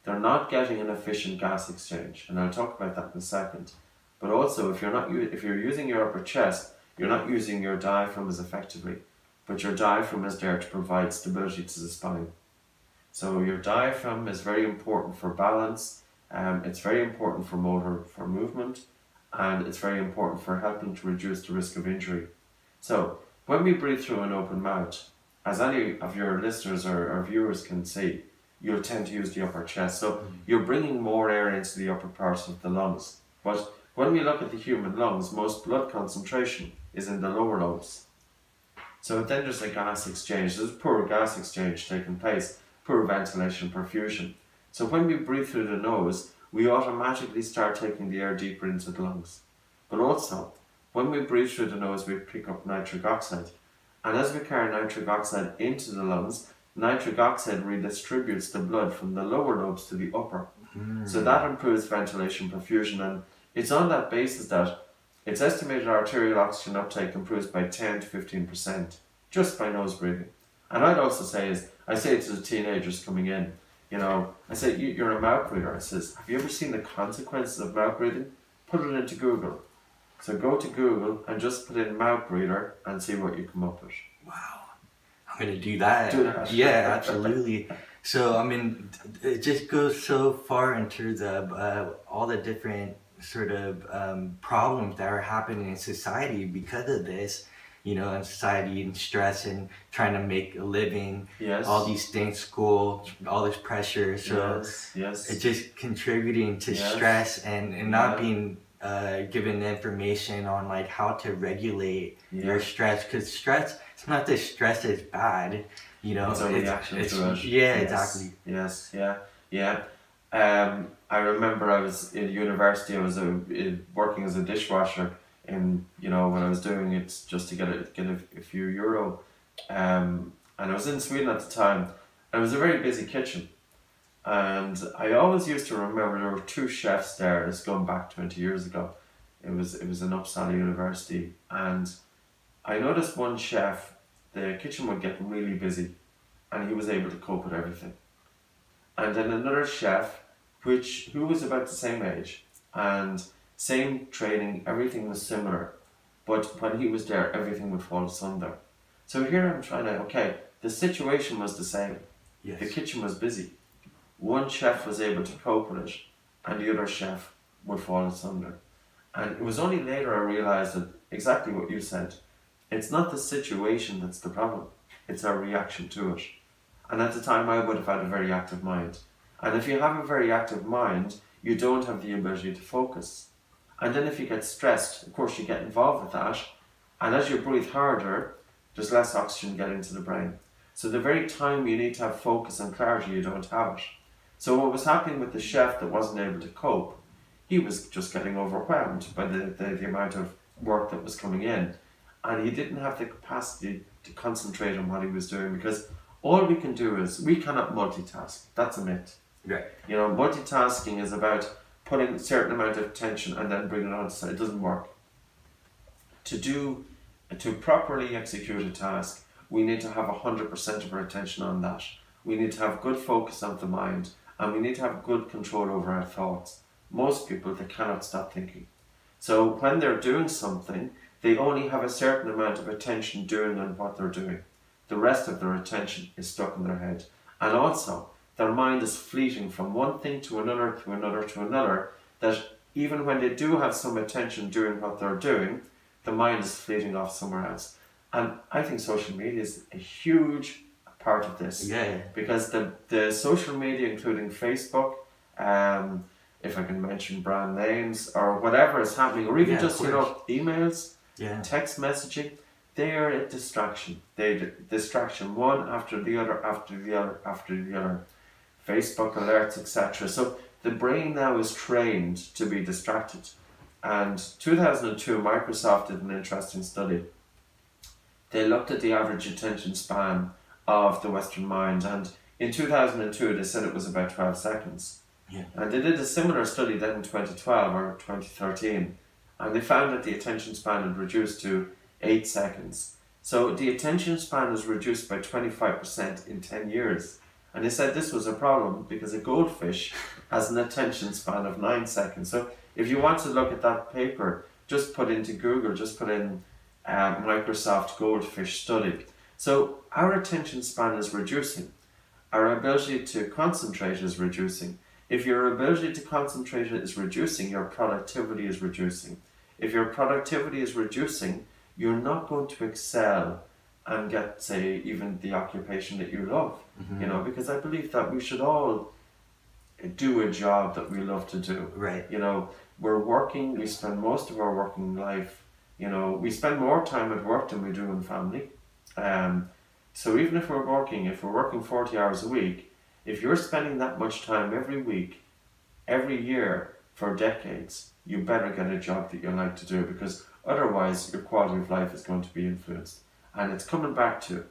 They're not getting an efficient gas exchange, and I'll talk about that in a second. But also, if you're using your upper chest, you're not using your diaphragm as effectively. But your diaphragm is there to provide stability to the spine. So your diaphragm is very important for balance. It's very important for movement, and it's very important for helping to reduce the risk of injury. So when we breathe through an open mouth, as any of your listeners or viewers can see, you'll tend to use the upper chest. So you're bringing more air into the upper parts of the lungs. But when we look at the human lungs, most blood concentration is in the lower lobes. So then there's a gas exchange. There's poor gas exchange taking place, poor ventilation, perfusion. So when we breathe through the nose, we automatically start taking the air deeper into the lungs. But also, when we breathe through the nose, we pick up nitric oxide. And as we carry nitric oxide into the lungs, nitric oxide redistributes the blood from the lower lobes to the upper. So that improves ventilation perfusion, and it's on that basis that it's estimated arterial oxygen uptake improves by 10 to 15% just by nose breathing. And I'd also say I say it to the teenagers coming in, I say, you're a mouth breather. I says, have you ever seen the consequences of mouth breathing? Put it into Google. So go to Google and just put in mouth breather and see what you come up with. Wow. I'm going to do that. Do that. Yeah, absolutely. So, I mean, it just goes so far into all the different sort of problems that are happening in society because of this, in society and stress and trying to make a living, Yes. all these things, school, all this pressure. So Yes. it's just contributing to Yes. stress and not being given the information on like how to regulate your stress, because stress, it's not that stress is bad, It's a reaction to it. Yeah, Yes. exactly. Yes, yeah. I remember I was in university, I was working as a dishwasher in, when I was doing it just to get a few euro. And I was in Sweden at the time, and it was a very busy kitchen. And I always used to remember there were two chefs there. It's going back 20 years ago. It was in Uppsala University, and I noticed one chef, the kitchen would get really busy, and he was able to cope with everything. And then another chef, who was about the same age, and same training, everything was similar, but when he was there, everything would fall asunder. So here I'm trying to, the situation was the same. Yes. The kitchen was busy. One chef was able to cope with it, and the other chef would fall asunder. And it was only later I realised that exactly what you said. It's not the situation that's the problem, it's our reaction to it. And at the time I would have had a very active mind. And if you have a very active mind, you don't have the ability to focus. And then if you get stressed, of course you get involved with that, and as you breathe harder, there's less oxygen getting to the brain. So the very time you need to have focus and clarity, you don't have it. So what was happening with the chef that wasn't able to cope, he was just getting overwhelmed by the amount of work that was coming in. And he didn't have the capacity to concentrate on what he was doing, because all we can do is, we cannot multitask. That's a myth. Right. Multitasking is about putting a certain amount of attention and then bringing it on to side. It doesn't work. To properly execute a task, we need to have 100% of our attention on that. We need to have good focus of the mind, and we need to have good control over our thoughts. Most people, they cannot stop thinking. So when they're doing something, they only have a certain amount of attention doing on what they're doing. The rest of their attention is stuck in their head. And also, their mind is fleeting from one thing to another, to another, to another, that even when they do have some attention doing what they're doing, the mind is fleeting off somewhere else. And I think social media is a huge part of this. Yeah. Because the social media, including Facebook, if I can mention brand names, or whatever is happening, or even just, emails, text messaging, they are a distraction. Distraction, one after the other, after the other, after the other. Facebook alerts, etc. So the brain now is trained to be distracted. And 2002, Microsoft did an interesting study. They looked at the average attention span of the Western mind, and in 2002 they said it was about 12 seconds. Yeah. And they did a similar study then in 2012 or 2013, and they found that the attention span had reduced to 8 seconds. So the attention span is reduced by 25% in 10 years. And they said this was a problem because a goldfish has an attention span of 9 seconds. So if you want to look at that paper, just put into Google, just put in Microsoft goldfish study. So our attention span is reducing. Our ability to concentrate is reducing. If your ability to concentrate is reducing, your productivity is reducing. If your productivity is reducing, you're not going to excel and get, say, even the occupation that you love. Mm-hmm. Because I believe that we should all do a job that we love to do. Right. We're working, we spend most of our working life, we spend more time at work than we do in family. So even if we're working 40 hours a week, if you're spending that much time every week every year for decades, you better get a job that you like to do, because otherwise your quality of life is going to be influenced. And it's coming back to,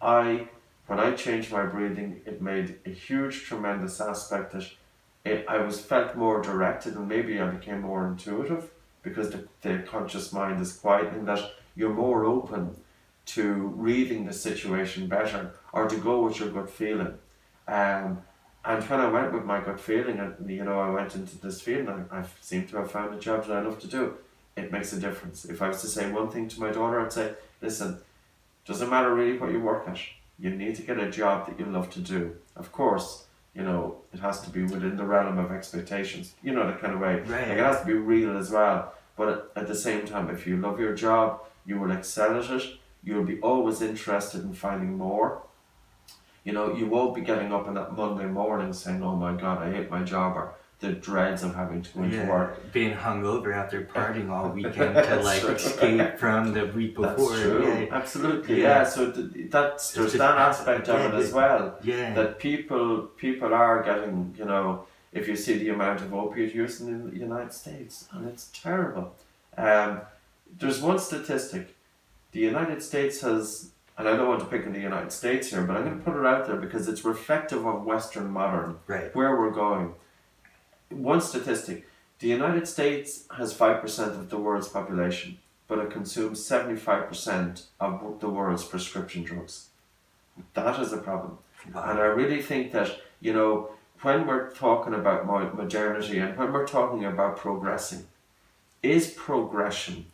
when I changed my breathing, it made a huge, tremendous aspect that I was felt more directed, and maybe I became more intuitive, because the conscious mind is quietening, that you're more open to reading the situation better, or to go with your gut feeling. And when I went with my gut feeling, and I went into this field, and I seem to have found a job that I love to do. It makes a difference. If I was to say one thing to my daughter, I'd say, listen, doesn't matter really what you work at. You need to get a job that you love to do. Of course, it has to be within the realm of expectations. That kind of way. Right. Like, it has to be real as well. But at the same time, if you love your job, you will excel at it. You'll be always interested in finding more. You won't be getting up on that Monday morning saying, oh my God, I hate my job, or the dreads of having to go into work. Being hungover after partying all weekend to escape from the week before. That's true. Yeah. Absolutely. Yeah. So there's that aspect of it as well. Yeah. That people are getting, if you see the amount of opiate use in the United States, and it's terrible. There's one statistic. The United States has, and I don't want to pick on the United States here, but I'm going to put it out there because it's reflective of Western modern, where we're going. One statistic, the United States has 5% of the world's population, but it consumes 75% of the world's prescription drugs. That is a problem. Wow. And I really think that, when we're talking about modernity, and when we're talking about progressing, is progression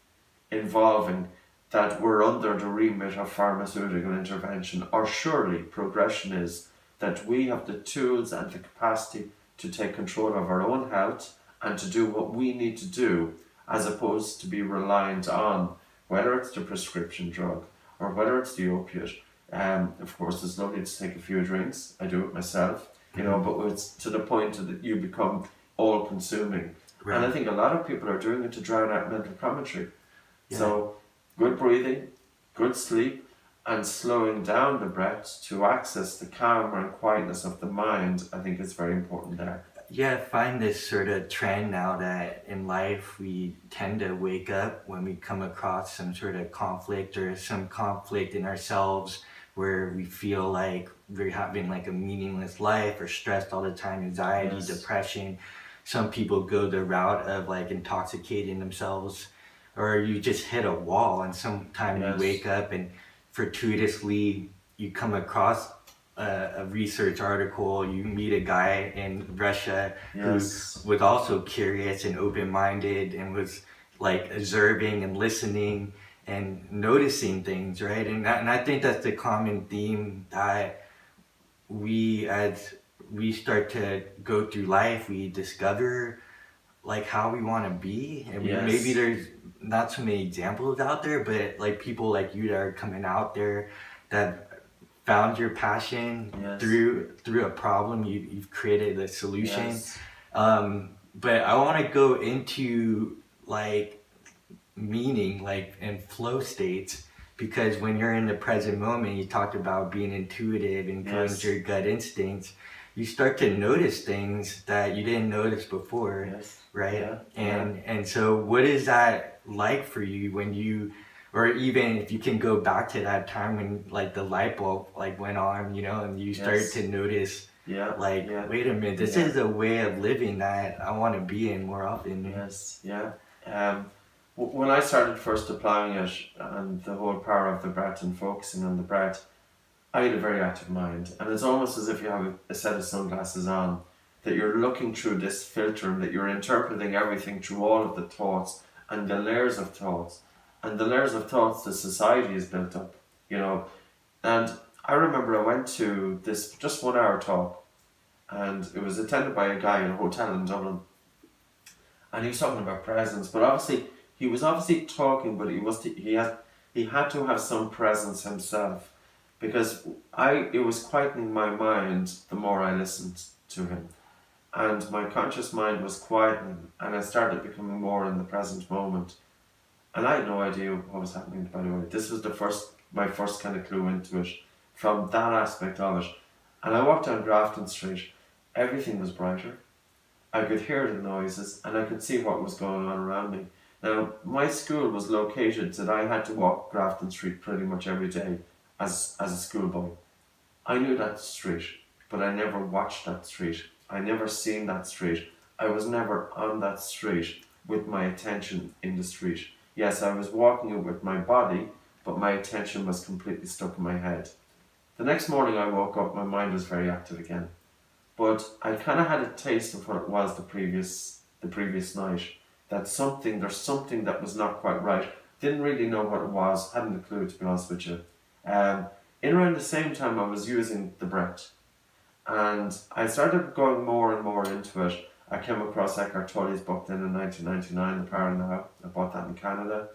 involving that we're under the remit of pharmaceutical intervention, or surely progression is that we have the tools and the capacity to take control of our own health and to do what we need to do, as opposed to be reliant on whether it's the prescription drug or whether it's the opiate. Of course, it's lovely to take a few drinks. I do it myself, but it's to the point that you become all-consuming. Right. And I think a lot of people are doing it to drown out mental commentary. Yeah. So good breathing, good sleep, and slowing down the breath to access the calm and quietness of the mind, I think is very important there. Yeah, I find this sort of trend now that in life we tend to wake up when we come across some sort of conflict, or some conflict in ourselves where we feel like we're having a meaningless life, or stressed all the time, anxiety, depression. Some people go the route of intoxicating themselves, or you just hit a wall, and sometimes you wake up and fortuitously you come across a research article, you meet a guy in Russia who was also curious and open-minded, and was observing and listening and noticing things, right? And I think that's the common theme, that as we start to go through life, we discover how we want to be, and maybe there's not so many examples out there, but people like you that are coming out there that found your passion through a problem, you've created a solution. But I want to go into meaning, in flow states, because when you're in the present moment, you talked about being intuitive and going to your gut instincts, you start to notice things that you didn't notice before, right? And so what is that like for you when you, or even if you can go back to that time when the light bulb went on, and you started to notice, wait a minute, this is a way of living that I want to be in more often. When I started first applying it, and the whole power of the breath and focusing on the breath, I had a very active mind, and it's almost as if you have a set of sunglasses on, that you're looking through this filter, and that you're interpreting everything through all of the thoughts and the layers of thoughts, and the layers of thoughts the society has built up, And I remember I went to this just 1 hour talk, and it was attended by a guy in a hotel in Dublin, and he was talking about presence, but he was talking, but he had to have some presence himself, because it was quietening my mind the more I listened to him, and my conscious mind was quietening, and I started becoming more in the present moment, and I had no idea what was happening. By the way, this was my first kind of clue into it, from that aspect of it. And I walked down Grafton Street, everything was brighter, I could hear the noises and I could see what was going on around me. Now, my school was located that I had to walk Grafton Street pretty much every day as a schoolboy. I knew that street, but I never watched that street. I never seen that street. I was never on that street with my attention in the street. Yes, I was walking it with my body, but my attention was completely stuck in my head. The next morning I woke up, my mind was very active again. But I kind of had a taste of what it was the previous night. There's something that was not quite right. Didn't really know what it was, hadn't a clue to be honest with you. Um, in around the same time I was using the breath. And I started going more and more into it. I came across Eckhart Tolle's book then in 1999, The Power Now. I bought that in Canada.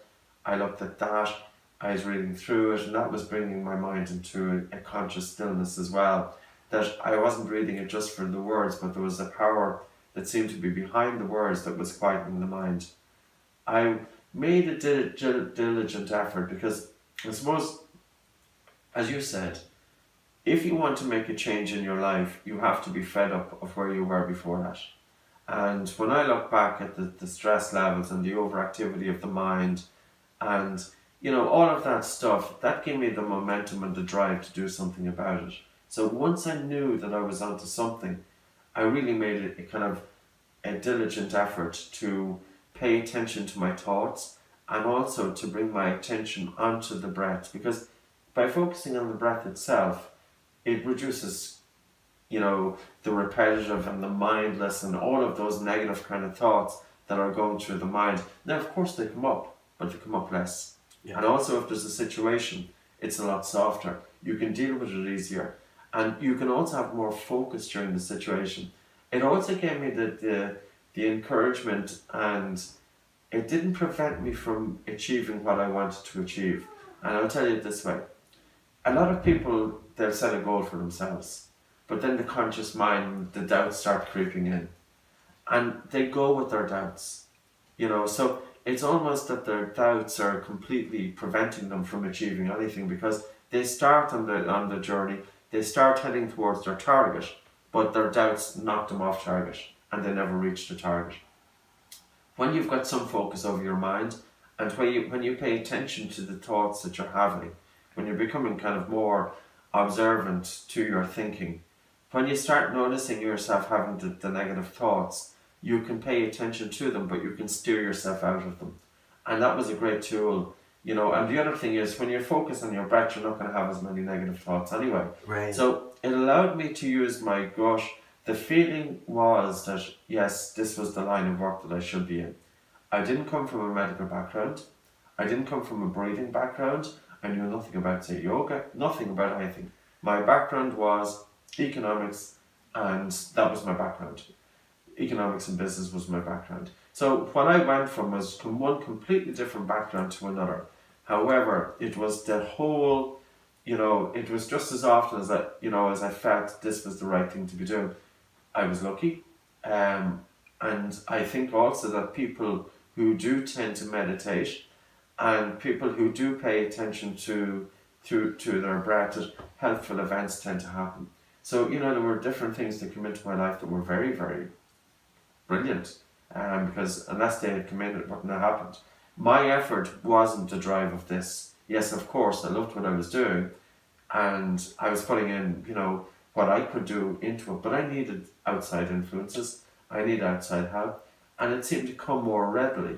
I looked at that. I was reading through it, and that was bringing my mind into a conscious stillness as well. That I wasn't reading it just for the words, but there was a power that seemed to be behind the words that was quietening the mind. I made a diligent effort because I suppose, as you said, if you want to make a change in your life, you have to be fed up of where you were before that. And when I look back at the stress levels and the overactivity of the mind and all of that stuff, that gave me the momentum and the drive to do something about it. So once I knew that I was onto something, I really made it a kind of a diligent effort to pay attention to my thoughts and also to bring my attention onto the breath, because by focusing on the breath itself, it reduces, the repetitive and the mindless and all of those negative kind of thoughts that are going through the mind. Now, of course, they come up, but they come up less. Yeah. And also, if there's a situation, it's a lot softer. You can deal with it easier. And you can also have more focus during the situation. It also gave me the encouragement, and it didn't prevent me from achieving what I wanted to achieve. And I'll tell you it this way. A lot of people, they'll set a goal for themselves, but then the conscious mind, the doubts start creeping in, and they go with their doubts, so it's almost that their doubts are completely preventing them from achieving anything, because they start on the journey, they start heading towards their target, but their doubts knock them off target, and they never reach the target. When you've got some focus over your mind, and when you pay attention to the thoughts that you're having, when you're becoming kind of more observant to your thinking, when you start noticing yourself having the negative thoughts, you can pay attention to them, but you can steer yourself out of them. And that was a great tool, and the other thing is, when you focus on your breath, you're not going to have as many negative thoughts anyway. Right. So it allowed me to use my gut. The feeling was that, yes, this was the line of work that I should be in. I didn't come from a medical background. I didn't come from a breathing background. I knew nothing about, say, yoga, nothing about anything. My background was economics, and that was my background. Economics and business was my background. So what I went from was from one completely different background to another. However, it was the whole, it was just as often as as I felt this was the right thing to be doing. I was lucky. And I think also that people who do tend to meditate and people who do pay attention to their breath, helpful events tend to happen. So, there were different things that came into my life that were very, very brilliant. Because unless they had come in, it wouldn't have happened. My effort wasn't the drive of this. Yes, of course, I loved what I was doing, and I was putting in, what I could do into it, but I needed outside influences, I needed outside help, and it seemed to come more readily.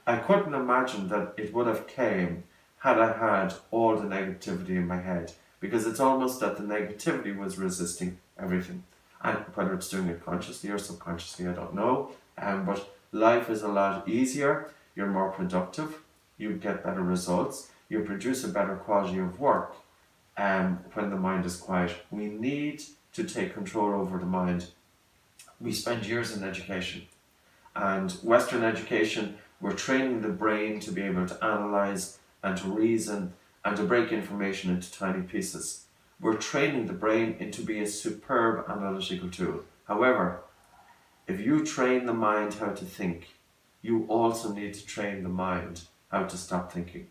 I couldn't imagine that it would have came had I had all the negativity in my head, because it's almost that the negativity was resisting everything. And whether it's doing it consciously or subconsciously, I don't know. But life is a lot easier, you're more productive, you get better results, you produce a better quality of work when the mind is quiet. We need to take control over the mind. We spend years in education, and Western education, we're training the brain to be able to analyze and to reason and to break information into tiny pieces. We're training the brain into be a superb analytical tool. However, if you train the mind how to think, you also need to train the mind how to stop thinking.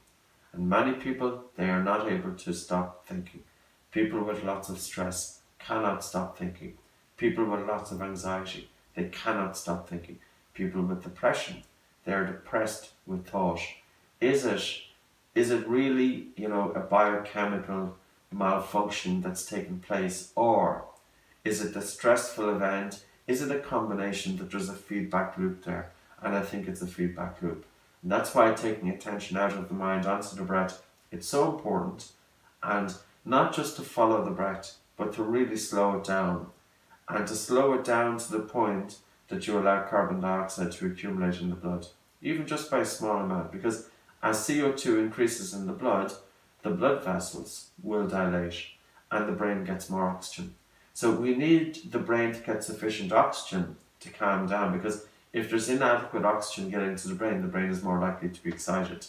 And many people, they are not able to stop thinking. People with lots of stress cannot stop thinking. People with lots of anxiety, They cannot stop thinking. People with depression, they're depressed with thought. Is it really, a biochemical malfunction that's taken place, or is it the stressful event? Is it a combination that there's a feedback loop there? And I think it's a feedback loop. And that's why taking attention out of the mind onto the breath, it's so important. And not just to follow the breath, but to really slow it down. And to slow it down to the point that you allow carbon dioxide to accumulate in the blood, even just by a small amount. Because as CO2 increases in the blood vessels will dilate and the brain gets more oxygen. So we need the brain to get sufficient oxygen to calm down, because if there's inadequate oxygen getting to the brain is more likely to be excited.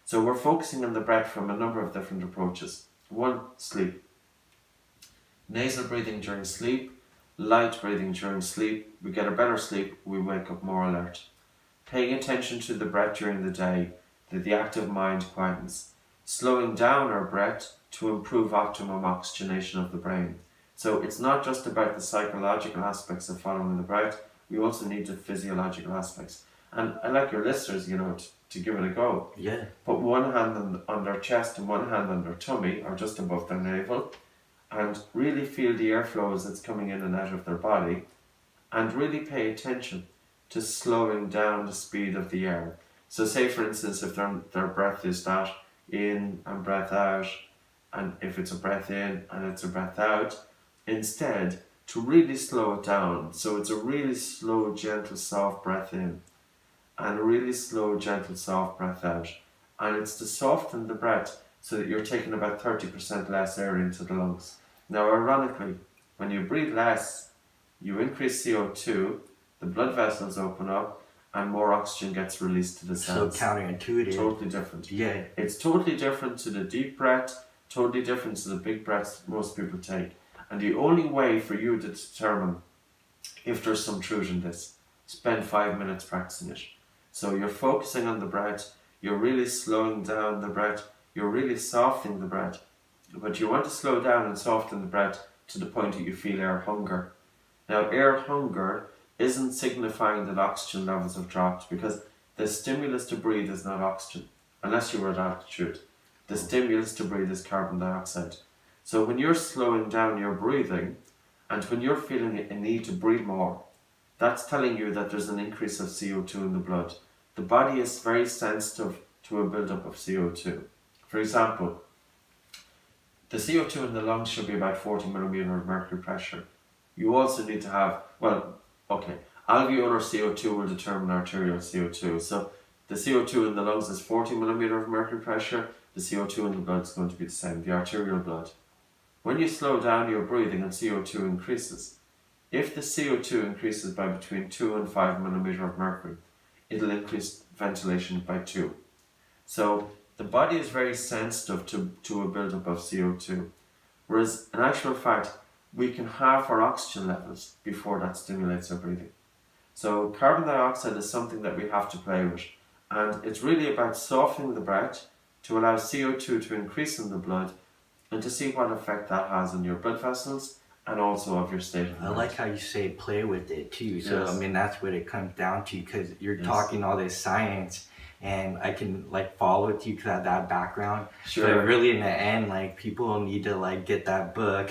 So we're focusing on the breath from a number of different approaches. One, sleep. Nasal breathing during sleep, light breathing during sleep. We get a better sleep, we wake up more alert. Paying attention to the breath during the day, that the active mind quietens. Slowing down our breath to improve optimum oxygenation of the brain. So it's not just about the psychological aspects of following the breath, we also need the physiological aspects. And I like your listeners, to give it a go. Yeah. Put one hand on their chest and one hand on their tummy, or just above their navel, and really feel the airflow as it's coming in and out of their body, and really pay attention to slowing down the speed of the air. So say, for instance, if their breath is that in and breath out, and if it's a breath in and it's a breath out, instead to really slow it down. So it's a really slow, gentle, soft breath in and a really slow, gentle, soft breath out. And it's to soften the breath so that you're taking about 30% less air into the lungs. Now, ironically, when you breathe less, you increase CO2, the blood vessels open up, and more oxygen gets released to the cells. So counterintuitive. Totally different. Yeah. It's totally different to the deep breath, totally different to the big breaths most people take. And the only way for you to determine if there's some truth in this, spend 5 minutes practicing it. So you're focusing on the breath, you're really slowing down the breath, you're really softening the breath. But you want to slow down and soften the breath to the point that you feel air hunger. Now, air hunger isn't signifying that oxygen levels have dropped, because the stimulus to breathe is not oxygen, unless you were at altitude. The stimulus to breathe is carbon dioxide. So when you're slowing down your breathing, and when you're feeling a need to breathe more, that's telling you that there's an increase of CO2 in the blood. The body is very sensitive to a buildup of CO2. For example, the CO2 in the lungs should be about 40 millimeter of mercury pressure. You also need to have, alveolar CO2 will determine arterial CO2. So the CO2 in the lungs is 40 millimeter of mercury pressure. The CO2 in the blood is going to be the same, the arterial blood. When you slow down your breathing and CO2 increases, if the CO2 increases by between 2 and 5 millimeter of mercury, it'll increase ventilation by 2. So the body is very sensitive to a buildup of CO2. Whereas in actual fact, we can halve our oxygen levels before that stimulates our breathing. So carbon dioxide is something that we have to play with. And it's really about softening the breath to allow CO2 to increase in the blood and to see what effect that has on your blood vessels and also of your state of mind. I like how you say play with it too. So Yes. I mean, that's what it comes down to, because you're Yes. talking all this science, and I can follow with you because I have that background. Sure. But really, in the end, people need to get that book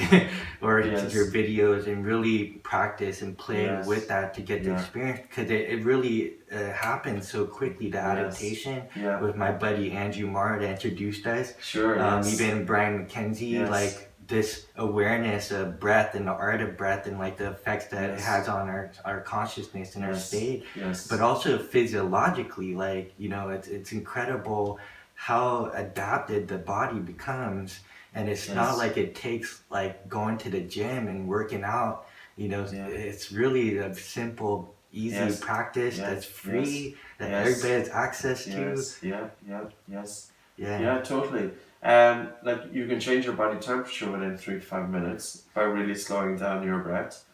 or Yes. your videos and really practice and play Yes. with that to get the Yeah. experience, because it really happens so quickly. The adaptation Yeah. with my buddy Andrew Marr that introduced us. Sure. Yes. Even Brian McKenzie, Yes. this awareness of breath and the art of breath and the effects that it Yes. has on our consciousness and our Yes. state, Yes. but also physiologically, it's incredible how adapted the body becomes. And it's not Yes. like it takes going to the gym and working out, Yeah. it's really a simple, easy Yes. practice Yes. that's free, that Yes. everybody has access to. Yes. Yes. Yeah. Yeah, totally. You can change your body temperature within 3 to 5 minutes by really slowing down your breath.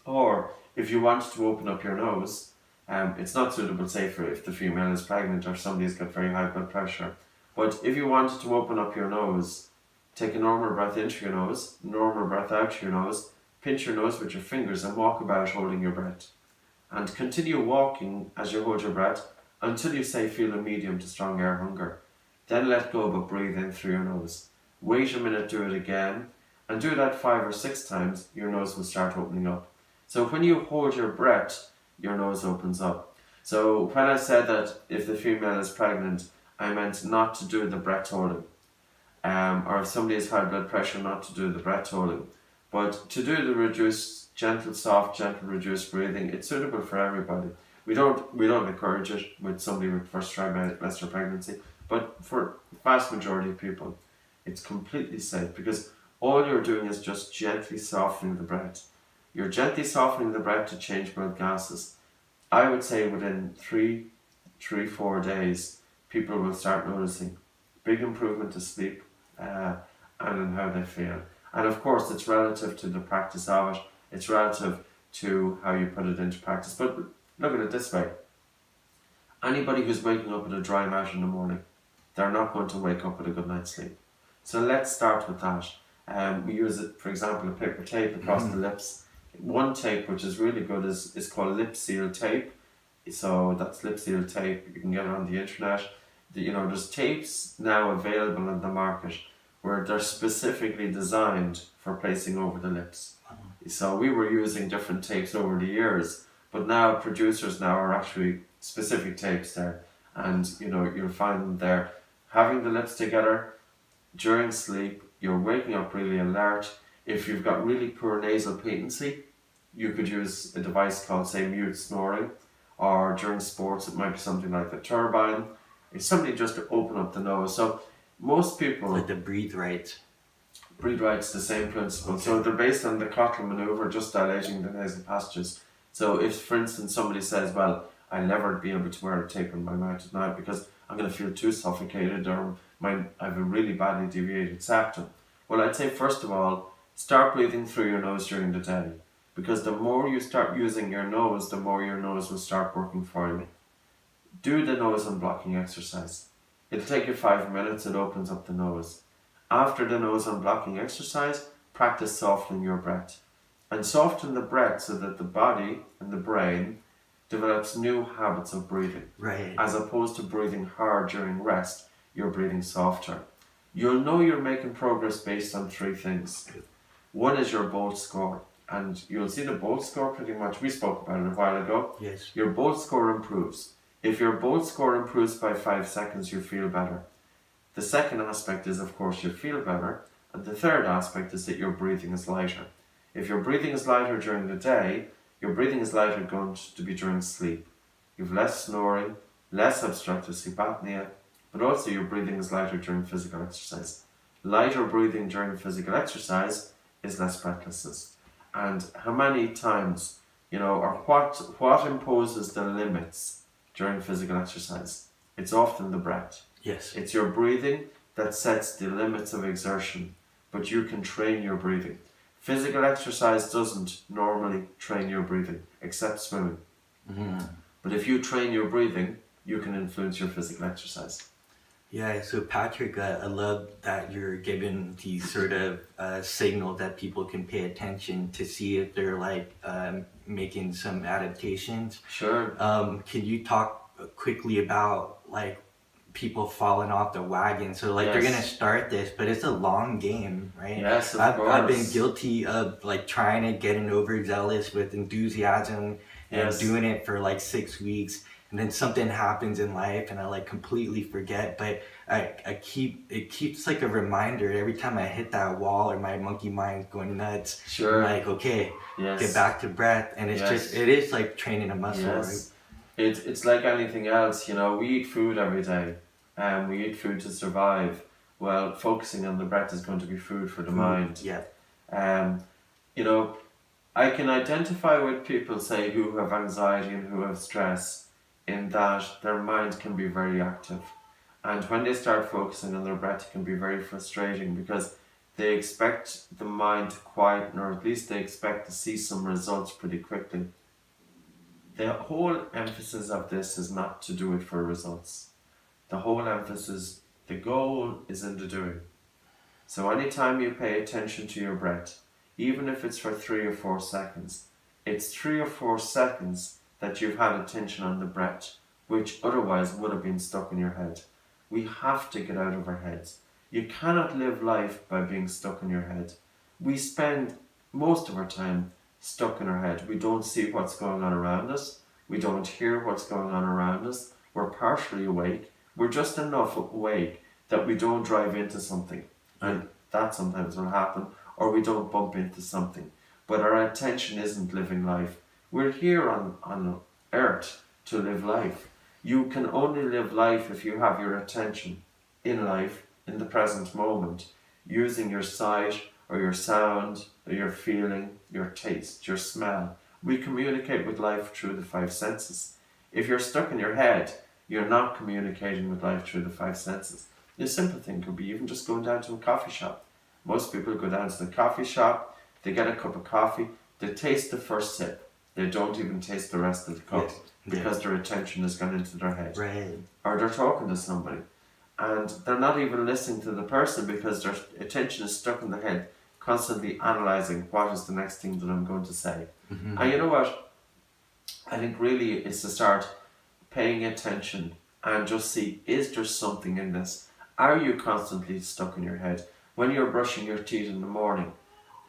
Or if you want to open up your nose, it's not suitable, say, for if the female is pregnant or somebody's got very high blood pressure. But if you wanted to open up your nose, take a normal breath into your nose, normal breath out your nose, pinch your nose with your fingers and walk about holding your breath. And continue walking as you hold your breath until you say feel a medium to strong air hunger. Then let go but breathe in through your nose. Wait a minute, do it again, and do that 5 or 6 times, your nose will start opening up. So when you hold your breath, your nose opens up. So when I said that if the female is pregnant, I meant not to do the breath holding. Or if somebody has high blood pressure, not to do the breath holding. But to do the reduced, gentle, soft, gentle, reduced breathing, it's suitable for everybody. We don't encourage it with somebody with first trimester pregnancy, but for the vast majority of people, it's completely safe because all you're doing is just gently softening the breath. You're gently softening the breath to change blood gases. I would say within 4 days, people will start noticing big improvement to sleep and in how they feel. And of course, it's relative to the practice of it. It's relative to how you put it into practice. But look at it this way. Anybody who's waking up with a dry mouth in the morning, they're not going to wake up with a good night's sleep. So let's start with that. We use it, for example, a paper tape across the lips. One tape which is really good is called lip seal tape. So that's lip seal tape. You can get it on the internet. There's tapes now available on the market where they're specifically designed for placing over the lips. So we were using different tapes over the years, but now producers are actually specific tapes there, and you'll find them there. Having the lips together during sleep, you're waking up really alert. If you've got really poor nasal patency, you could use a device called, say, mute snoring, or during sports it might be something like the turbine. It's something just to open up the nose. So most people... Like the breathe right. Breathe right's the same principle. Okay. So they're based on the Cottle maneuver, just dilating the nasal passages. So if, for instance, somebody says, well, I'll never be able to wear a tape in my mouth at night because I'm going to feel too suffocated, or I have a really badly deviated septum. Well, I'd say, first of all, start breathing through your nose during the day, because the more you start using your nose, the more your nose will start working for you. Do the nose unblocking exercise. It'll take you 5 minutes, it opens up the nose. After the nose unblocking exercise, practice softening your breath. And soften the breath so that the body and the brain develops new habits of breathing. Right. As opposed to breathing hard during rest, you're breathing softer. You'll know you're making progress based on 3 things. One is your Bolt score. And you'll see the Bolt score pretty much, we spoke about it a while ago. Yes. Your Bolt score improves. If your Bolt score improves by 5 seconds, you feel better. The second aspect is, of course, you feel better. And the third aspect is that your breathing is lighter. If your breathing is lighter during the day, your breathing is lighter going to be during sleep. You've less snoring, less obstructive sleep apnea, but also your breathing is lighter during physical exercise. Lighter breathing during physical exercise is less breathlessness. And how many times, or what imposes the limits during physical exercise? It's often the breath. Yes. It's your breathing that sets the limits of exertion, but you can train your breathing. Physical exercise doesn't normally train your breathing, except swimming. Mm-hmm. But if you train your breathing, you can influence your physical exercise. Yeah, so Patrick, I love that you're given these sort of signal that people can pay attention to see if they're making some adaptations. Sure. Can you talk quickly about people falling off the wagon? So Yes. They're gonna start this, but it's a long game, right? Yes, of course. I've been guilty of trying to get an overzealous with enthusiasm and Yes. doing it for 6 weeks. And then something happens in life and I completely forget, but it keeps a reminder every time I hit that wall or my monkey mind's going nuts. Sure. I'm okay, Yes. get back to breath. And it's Yes. it is like training a muscle, Yes. right? It's like anything else, we eat food every day and we eat food to survive. Well, focusing on the breath is going to be food for the mind. Yeah. I can identify with people, say, who have anxiety and who have stress, in that their mind can be very active. And when they start focusing on their breath, it can be very frustrating because they expect the mind to quieten, or at least they expect to see some results pretty quickly. The whole emphasis of this is not to do it for results. The whole emphasis, the goal is in the doing. So anytime you pay attention to your breath, even if it's for 3 or 4 seconds, it's 3 or 4 seconds that you've had attention on the breath, which otherwise would have been stuck in your head. We have to get out of our heads. You cannot live life by being stuck in your head. We spend most of our time stuck in our head. We don't see what's going on around us. We don't hear what's going on around us. We're partially awake. We're just enough awake that we don't drive into something. And that sometimes will happen. Or we don't bump into something. But our attention isn't living life. We're here on earth to live life. You can only live life if you have your attention in life, in the present moment, using your sight or your sound or your feeling, your taste, your smell. We communicate with life through the five senses. If you're stuck in your head, you're not communicating with life through the five senses. A simple thing could be even just going down to a coffee shop. Most people go down to the coffee shop, they get a cup of coffee, they taste the first sip. They don't even taste the rest of the cup because their attention has gone into their head. Right. Or they're talking to somebody and they're not even listening to the person because their attention is stuck in their head, constantly analysing what is the next thing that I'm going to say. Mm-hmm. And you know what? I think really it's to start paying attention and just see, is there something in this? Are you constantly stuck in your head? When you're brushing your teeth in the morning,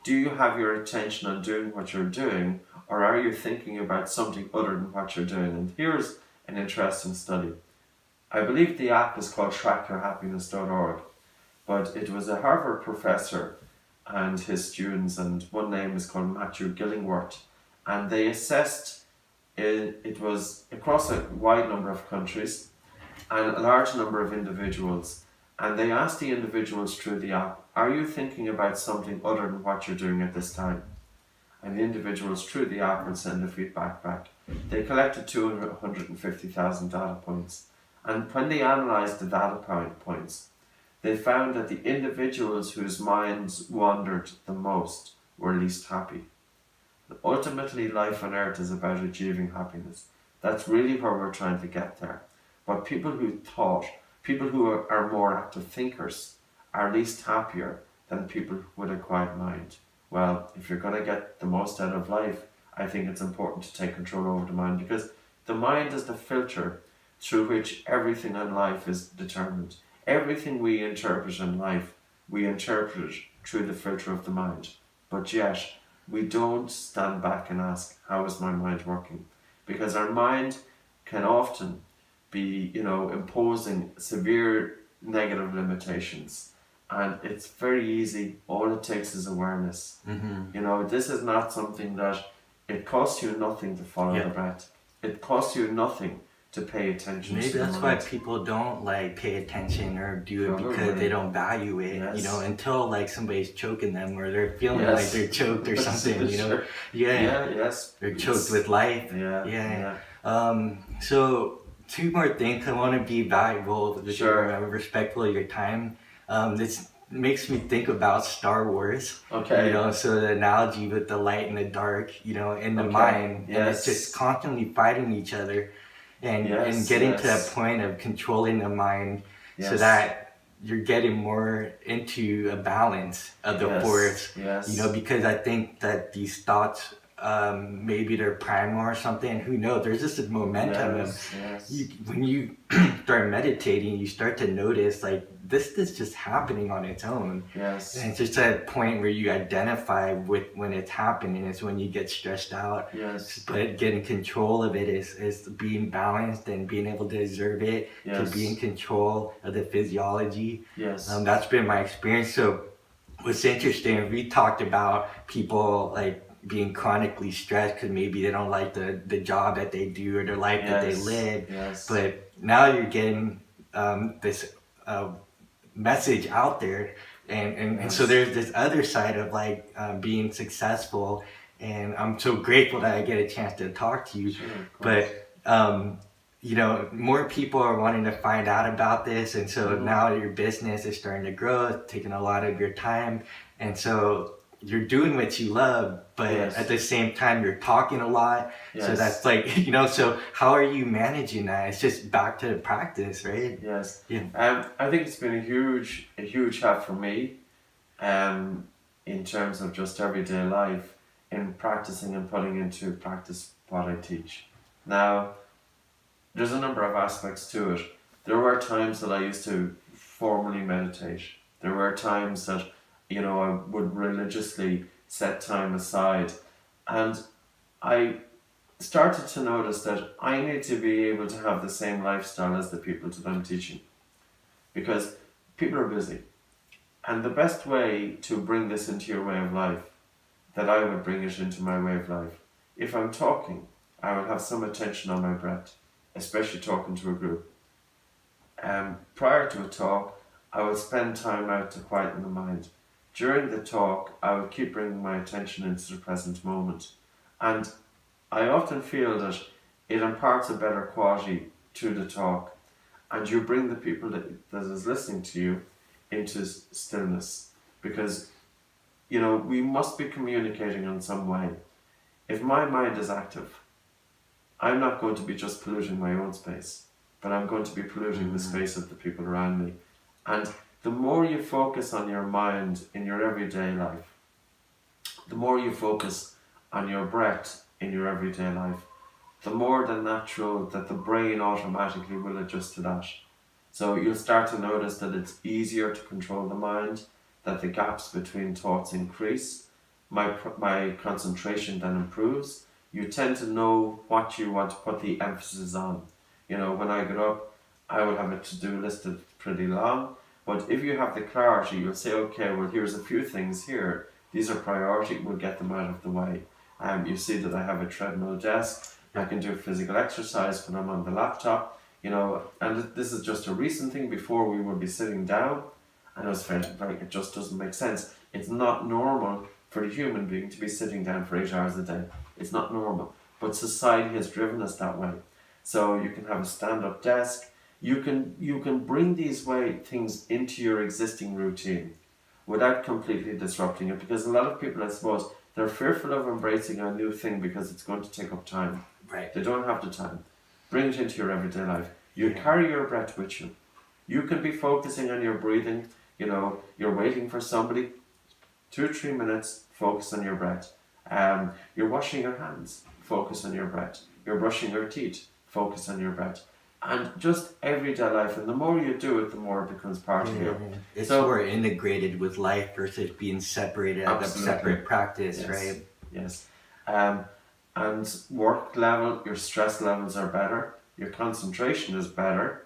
do you have your attention on doing what you're doing, or are you thinking about something other than what you're doing? And here's an interesting study. I believe the app is called trackyourhappiness.org, but it was a Harvard professor and his students, and one name is called Matthew Gillingworth, and they assessed it was across a wide number of countries and a large number of individuals, and they asked the individuals through the app, are you thinking about something other than what you're doing at this time? And the individuals through the app would send the feedback back. They collected 250,000 data points, and when they analysed the data points, they found that the individuals whose minds wandered the most were least happy. Ultimately, life on earth is about achieving happiness. That's really where we're trying to get there. But people who are more active thinkers are least happier than people with a quiet mind. Well, if you're going to get the most out of life, I think it's important to take control over the mind, because the mind is the filter through which everything in life is determined. Everything we interpret in life, we interpret through the filter of the mind. But yet, we don't stand back and ask, how is my mind working? Because our mind can often be, imposing severe negative limitations. And it's very easy. All it takes is awareness. Mm-hmm. This is not something that it costs you nothing to follow the breath. It costs you nothing to pay attention. Maybe to that's the why mind. people don't pay attention or do it Probably. because they don't value it. Yes. Until somebody's choking them or they're feeling Yes. like they're choked or something. Sure. Yeah. Yes. They're choked with life. Yeah. So 2 more things. I want to be valuable, Sure. respectful of your time. This makes me think about Star Wars. Okay. So the analogy with the light and the dark, in the Okay. mind, and Yes. it's just constantly fighting each other, and getting to that point of controlling the mind, so that you're getting more into a balance of the force. Yes. Because I think that these thoughts, maybe they're primal or something. Who knows? There's just a momentum of when you start meditating, you start to notice this is just happening on its own. Yes. And it's just that point where you identify with when it's happening. It's when you get stressed out. Yes. But getting control of it is being balanced and being able to observe it, to be in control of the physiology. Yes. That's been my experience. So what's interesting, we talked about people being chronically stressed because maybe they don't like the job that they do or the life that they live. Yes. But now you're getting this message out there, and so there's this other side of being successful, and I'm so grateful that I get a chance to talk to you. Sure, but more people are wanting to find out about this, and so now your business is starting to grow. It's taking a lot of your time, and so you're doing what you love, but at the same time you're talking a lot. So that's so how are you managing that? It's just back to practice, right? Yes. Yeah. I think it's been a huge help for me, in terms of just everyday life, in practicing and putting into practice what I teach. Now, there's a number of aspects to it. There were times that I used to formally meditate. There were times that, I would religiously set time aside. And I started to notice that I need to be able to have the same lifestyle as the people that I'm teaching. Because people are busy. And the best way to bring this into your way of life, that I would bring it into my way of life, if I'm talking, I will have some attention on my breath, especially talking to a group. Prior to a talk, I would spend time out to quieten the mind. During the talk, I would keep bringing my attention into the present moment. And I often feel that it imparts a better quality to the talk, and you bring the people that is listening to you into stillness, because we must be communicating in some way. If my mind is active, I'm not going to be just polluting my own space, but I'm going to be polluting the space of the people around me. And the more you focus on your mind in your everyday life, the more you focus on your breath in your everyday life, the more the natural that the brain automatically will adjust to that. So you'll start to notice that it's easier to control the mind, that the gaps between thoughts increase, my concentration then improves. You tend to know what you want to put the emphasis on. When I get up, I will have a to-do list that's pretty long, but if you have the clarity, you'll say, okay, well, here's a few things here. These are priority, we'll get them out of the way. You see that I have a treadmill desk. I can do physical exercise when I'm on the laptop, and this is just a recent thing. Before, we would be sitting down, and I was feeling like it just doesn't make sense. It's not normal for the human being to be sitting down for 8 hours a day. It's not normal, but society has driven us that way. So you can have a stand-up desk. You can bring these things into your existing routine without completely disrupting it, because a lot of people, I suppose, they're fearful of embracing a new thing because it's going to take up time. Right. They don't have the time. Bring it into your everyday life. You carry your breath with you. You can be focusing on your breathing. You're waiting for somebody. 2-3 minutes, focus on your breath. You're washing your hands, focus on your breath. You're brushing your teeth, focus on your breath. And just everyday life, and the more you do it, the more it becomes part of you. It's more integrated with life versus being separated as a separate practice, yes. right? Yes. And work level, your stress levels are better, your concentration is better,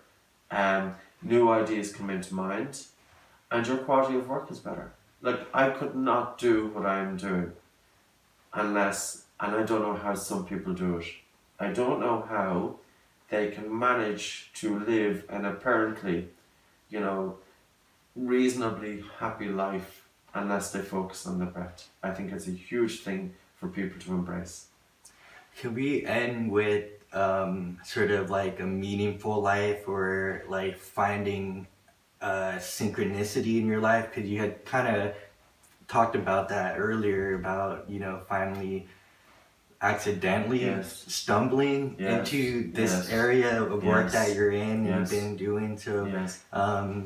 new ideas come into mind, and your quality of work is better. Like, I could not do what I am doing unless, and I don't know how some people do it. I don't know how they can manage to live an apparently, reasonably happy life unless they focus on the breath. I think it's a huge thing for people to embrace. Can we end with sort of like a meaningful life, or like finding synchronicity in your life? Because you had kind of talked about that earlier, about finally accidentally stumbling into this area of work that you're in and been doing. So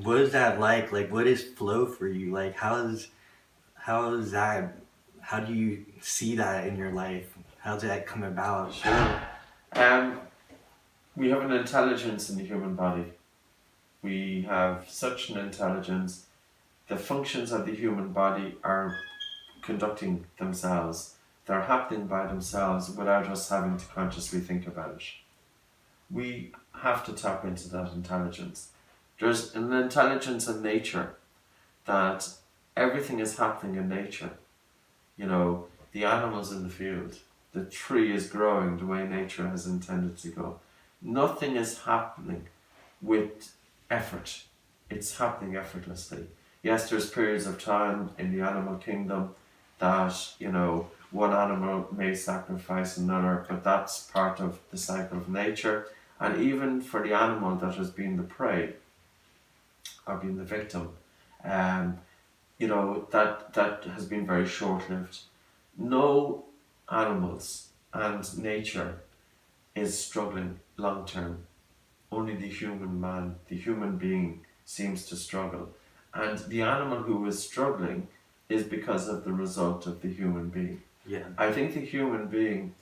what is that like? Like, what is flow for you? Like, how is that, how do you see that in your life? How does that come about? Sure. We have an intelligence in the human body. We have such an intelligence. The functions of the human body are conducting themselves. They're happening by themselves without us having to consciously think about it. We have to tap into that intelligence. There's an intelligence in nature that everything is happening in nature. The animals in the field, the tree is growing the way nature has intended to go. Nothing is happening with effort. It's happening effortlessly. Yes, there's periods of time in the animal kingdom that, one animal may sacrifice another, but that's part of the cycle of nature. And even for the animal that has been the prey or been the victim, that has been very short-lived. No animals and nature is struggling long-term. Only the human man, the human being, seems to struggle. And the animal who is struggling is because of the result of the human being. Yeah. I think the human being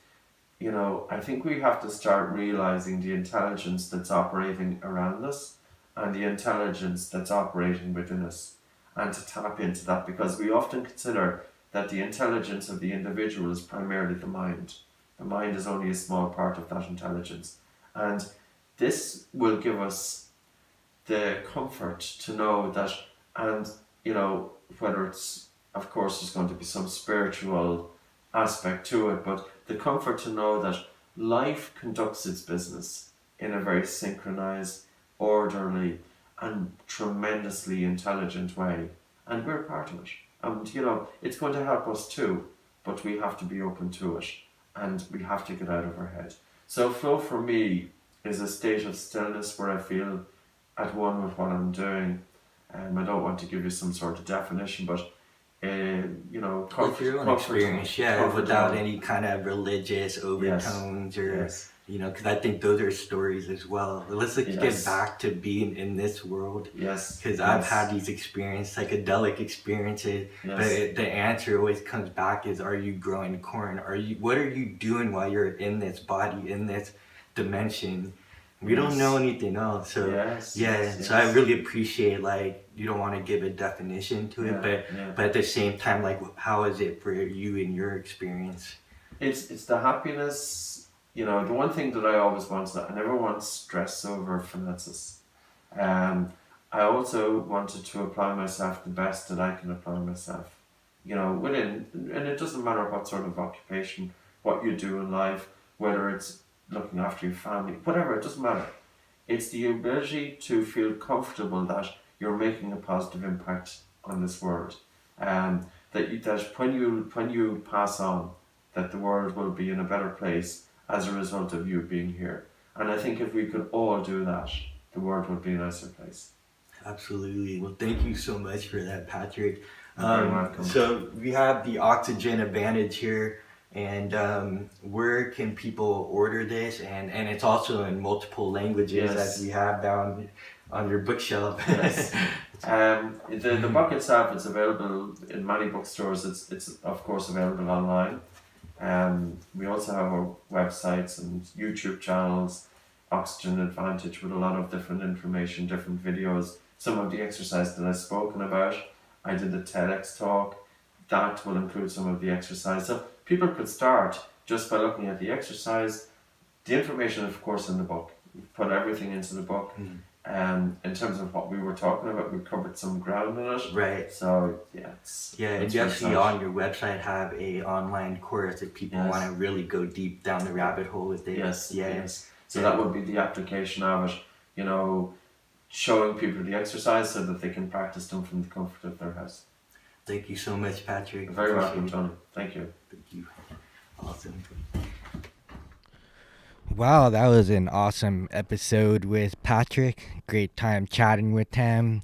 I think we have to start realizing the intelligence that's operating around us and the intelligence that's operating within us, and to tap into that, because we often consider that the intelligence of the individual is primarily the mind. The mind is only a small part of that intelligence. And this will give us the comfort to know that, and whether it's, of course, there's going to be some spiritual aspect to it, but the comfort to know that life conducts its business in a very synchronized, orderly, and tremendously intelligent way, and we're part of it. And it's going to help us too, but we have to be open to it, and we have to get out of our head. So flow for me is a state of stillness where I feel at one with what I'm doing. I don't want to give you some sort of definition, but With your own experience, without any kind of religious overtones, or because I think those are stories as well. Let's get back to being in this world. Yes. Because I've had these experiences, psychedelic experiences, but the answer always comes back is, are you growing corn? What are you doing while you're in this body, in this dimension? We don't know anything else, so so I really appreciate, like, you don't want to give a definition to it, but at the same time, like, how is it for you in your experience? It's the happiness. The one thing that I always wanted, I never want stress over finances. I also wanted to apply myself the best that I can apply myself. Within, and it doesn't matter what sort of occupation, what you do in life, whether it's looking after your family, whatever, it doesn't matter. It's the ability to feel comfortable that you're making a positive impact on this world. That when you pass on, that the world will be in a better place as a result of you being here. And I think if we could all do that, the world would be a nicer place. Absolutely. Well, thank you so much for that, Patrick. You're very welcome. So we have the Oxygen Advantage here. And where can people order this? And it's also in multiple languages, as we have down on your bookshelf. Yes. The book itself is available in many bookstores. It's of course available online. We also have our websites and YouTube channels, Oxygen Advantage, with a lot of different information, different videos. Some of the exercise that I've spoken about, I did a TEDx talk. That will include some of the exercise. So people could start just by looking at the exercise. The information, of course, in the book. We put everything into the book. In terms of what we were talking about, we covered some ground in it. Right. So, and you actually on your website have a online course if people want to really go deep down the rabbit hole with it. Yes. So that would be the application of it, showing people the exercise so that they can practice them from the comfort of their house. Thank you so much, Patrick. You're very welcome, Tony. Thank you. Thank you. Awesome. Wow, that was an awesome episode with Patrick. Great time chatting with him.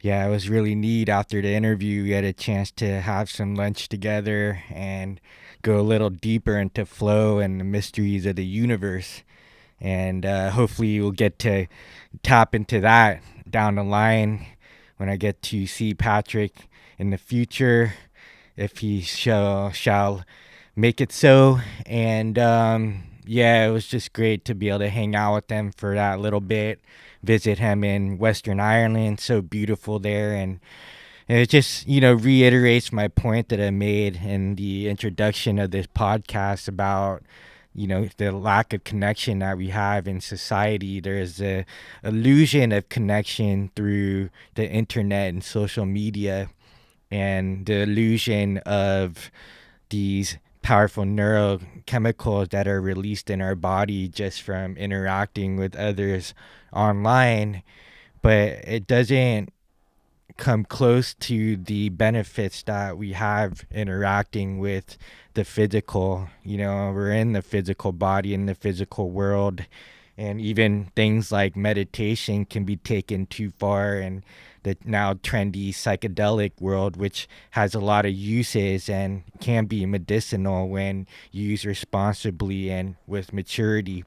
Yeah, it was really neat. After the interview, we had a chance to have some lunch together and go a little deeper into flow and the mysteries of the universe. And hopefully we'll get to tap into that down the line when I get to see Patrick in the future, if he shall make it so. And it was just great to be able to hang out with him for that little bit, visit him in Western Ireland, so beautiful there. And it just reiterates my point that I made in the introduction of this podcast about the lack of connection that we have in society. There's a illusion of connection through the internet and social media, and the illusion of these powerful neurochemicals that are released in our body just from interacting with others online. But it doesn't come close to the benefits that we have interacting with the physical. We're in the physical body, in the physical world, and even things like meditation can be taken too far, and the now trendy psychedelic world, which has a lot of uses and can be medicinal when used responsibly and with maturity.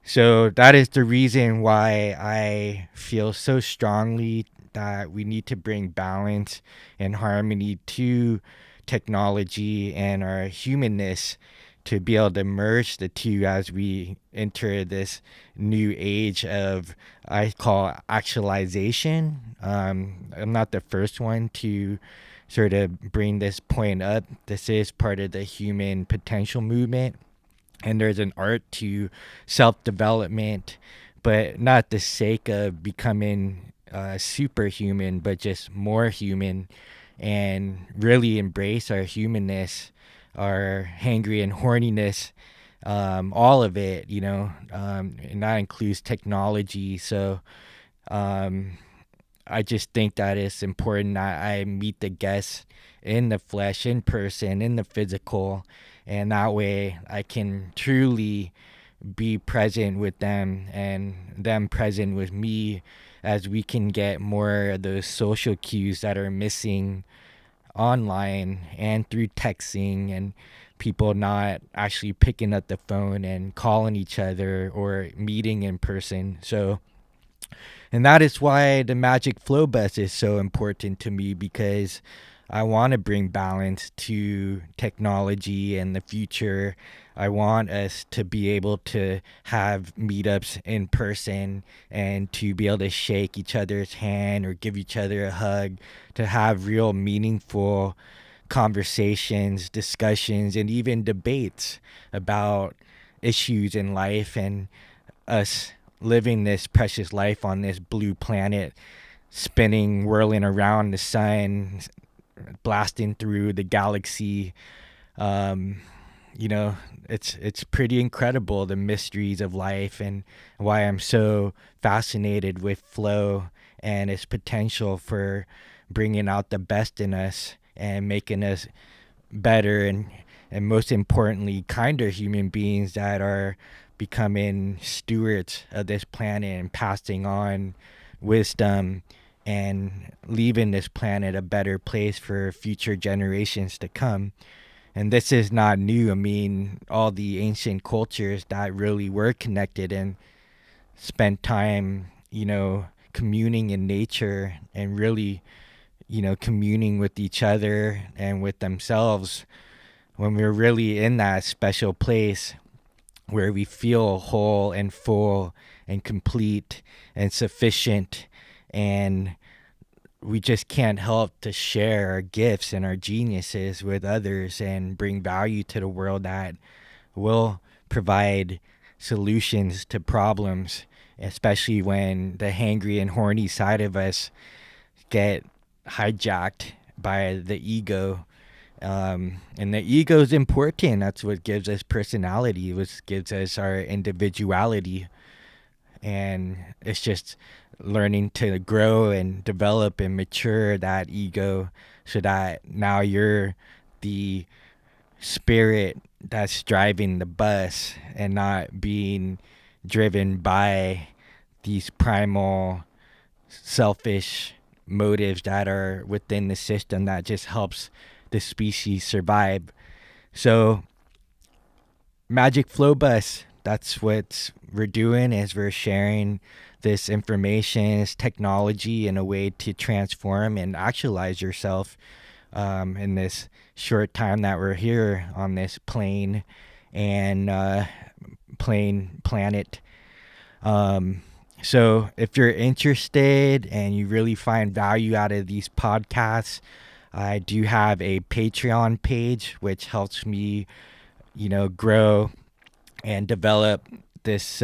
So that is the reason why I feel so strongly that we need to bring balance and harmony to technology and our humanness, to be able to merge the two as we enter this new age of, I call, actualization. I'm not the first one to sort of bring this point up. This is part of the human potential movement, and there's an art to self-development, but not the sake of becoming superhuman, but just more human, and really embrace our humanness, our hangry and horniness, all of it, and that includes technology. So I just think that it's important that I meet the guests in the flesh, in person, in the physical, and that way I can truly be present with them and them present with me, as we can get more of those social cues that are missing online and through texting, and people not actually picking up the phone and calling each other or meeting in person. So, and that is why the Magic Flow Bus is so important to me, because I want to bring balance to technology and the future. I want us to be able to have meetups in person and to be able to shake each other's hand or give each other a hug, to have real meaningful conversations, discussions, and even debates about issues in life, and us living this precious life on this blue planet, spinning, whirling around the sun, blasting through the galaxy. It's pretty incredible, the mysteries of life, and why I'm so fascinated with flow and its potential for bringing out the best in us and making us better, and most importantly, kinder human beings that are becoming stewards of this planet and passing on wisdom and leaving this planet a better place for future generations to come. And this is not new. I mean, all the ancient cultures that really were connected and spent time, communing in nature and really, communing with each other and with themselves, when we're really in that special place where we feel whole and full and complete and sufficient, and we just can't help to share our gifts and our geniuses with others and bring value to the world that will provide solutions to problems, especially when the hangry and horny side of us get hijacked by the ego. And the ego is important. That's what gives us personality. What gives us our individuality. And it's just learning to grow and develop and mature that ego, so that now you're the spirit that's driving the bus and not being driven by these primal selfish motives that are within the system that just helps the species survive. So Magic Flow Bus, that's what we're doing, is we're sharing this information, this technology, in a way to transform and actualize yourself in this short time that we're here on this plane and planet. So if you're interested and you really find value out of these podcasts, I do have a Patreon page, which helps me, grow and develop this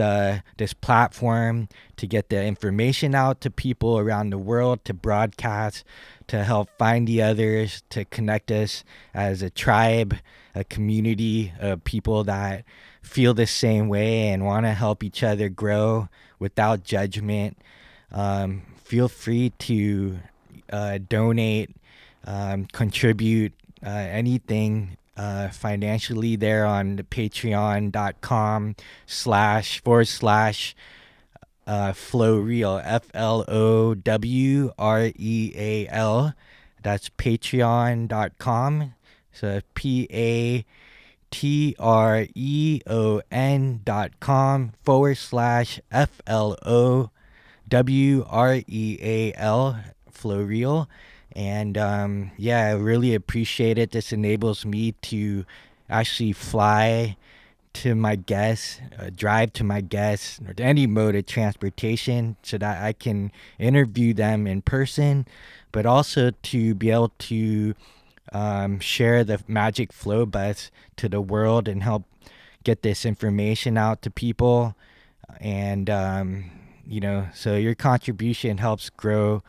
platform to get the information out to people around the world, to broadcast, to help find the others, to connect us as a tribe, a community of people that feel the same way and want to help each other grow without judgment. Feel free to donate, contribute anything financially there on the patreon.com//FlowReal, FLOWREAL. That's patreon.com. So patreon.com/FLOWREAL, FlowReal. And I really appreciate it. This enables me to actually fly to my guests, drive to my guests, or to any mode of transportation so that I can interview them in person, but also to be able to share the Magic Flow Bus to the world and help get this information out to people. And, so your contribution helps grow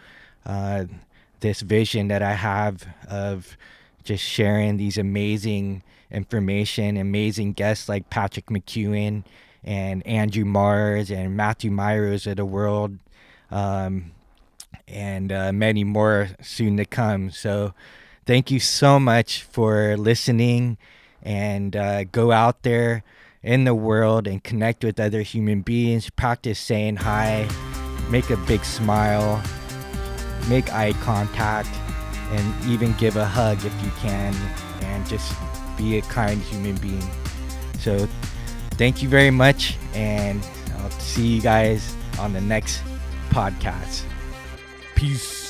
this vision that I have of just sharing these amazing information, amazing guests like Patrick McEwan and Andrew Mars and Matthew Myros of the world, and many more soon to come. So thank you so much for listening, and go out there in the world and connect with other human beings. Practice saying hi, make a big smile, make eye contact, and even give a hug if you can, and just be a kind human being. So thank you very much, and I'll see you guys on the next podcast. Peace.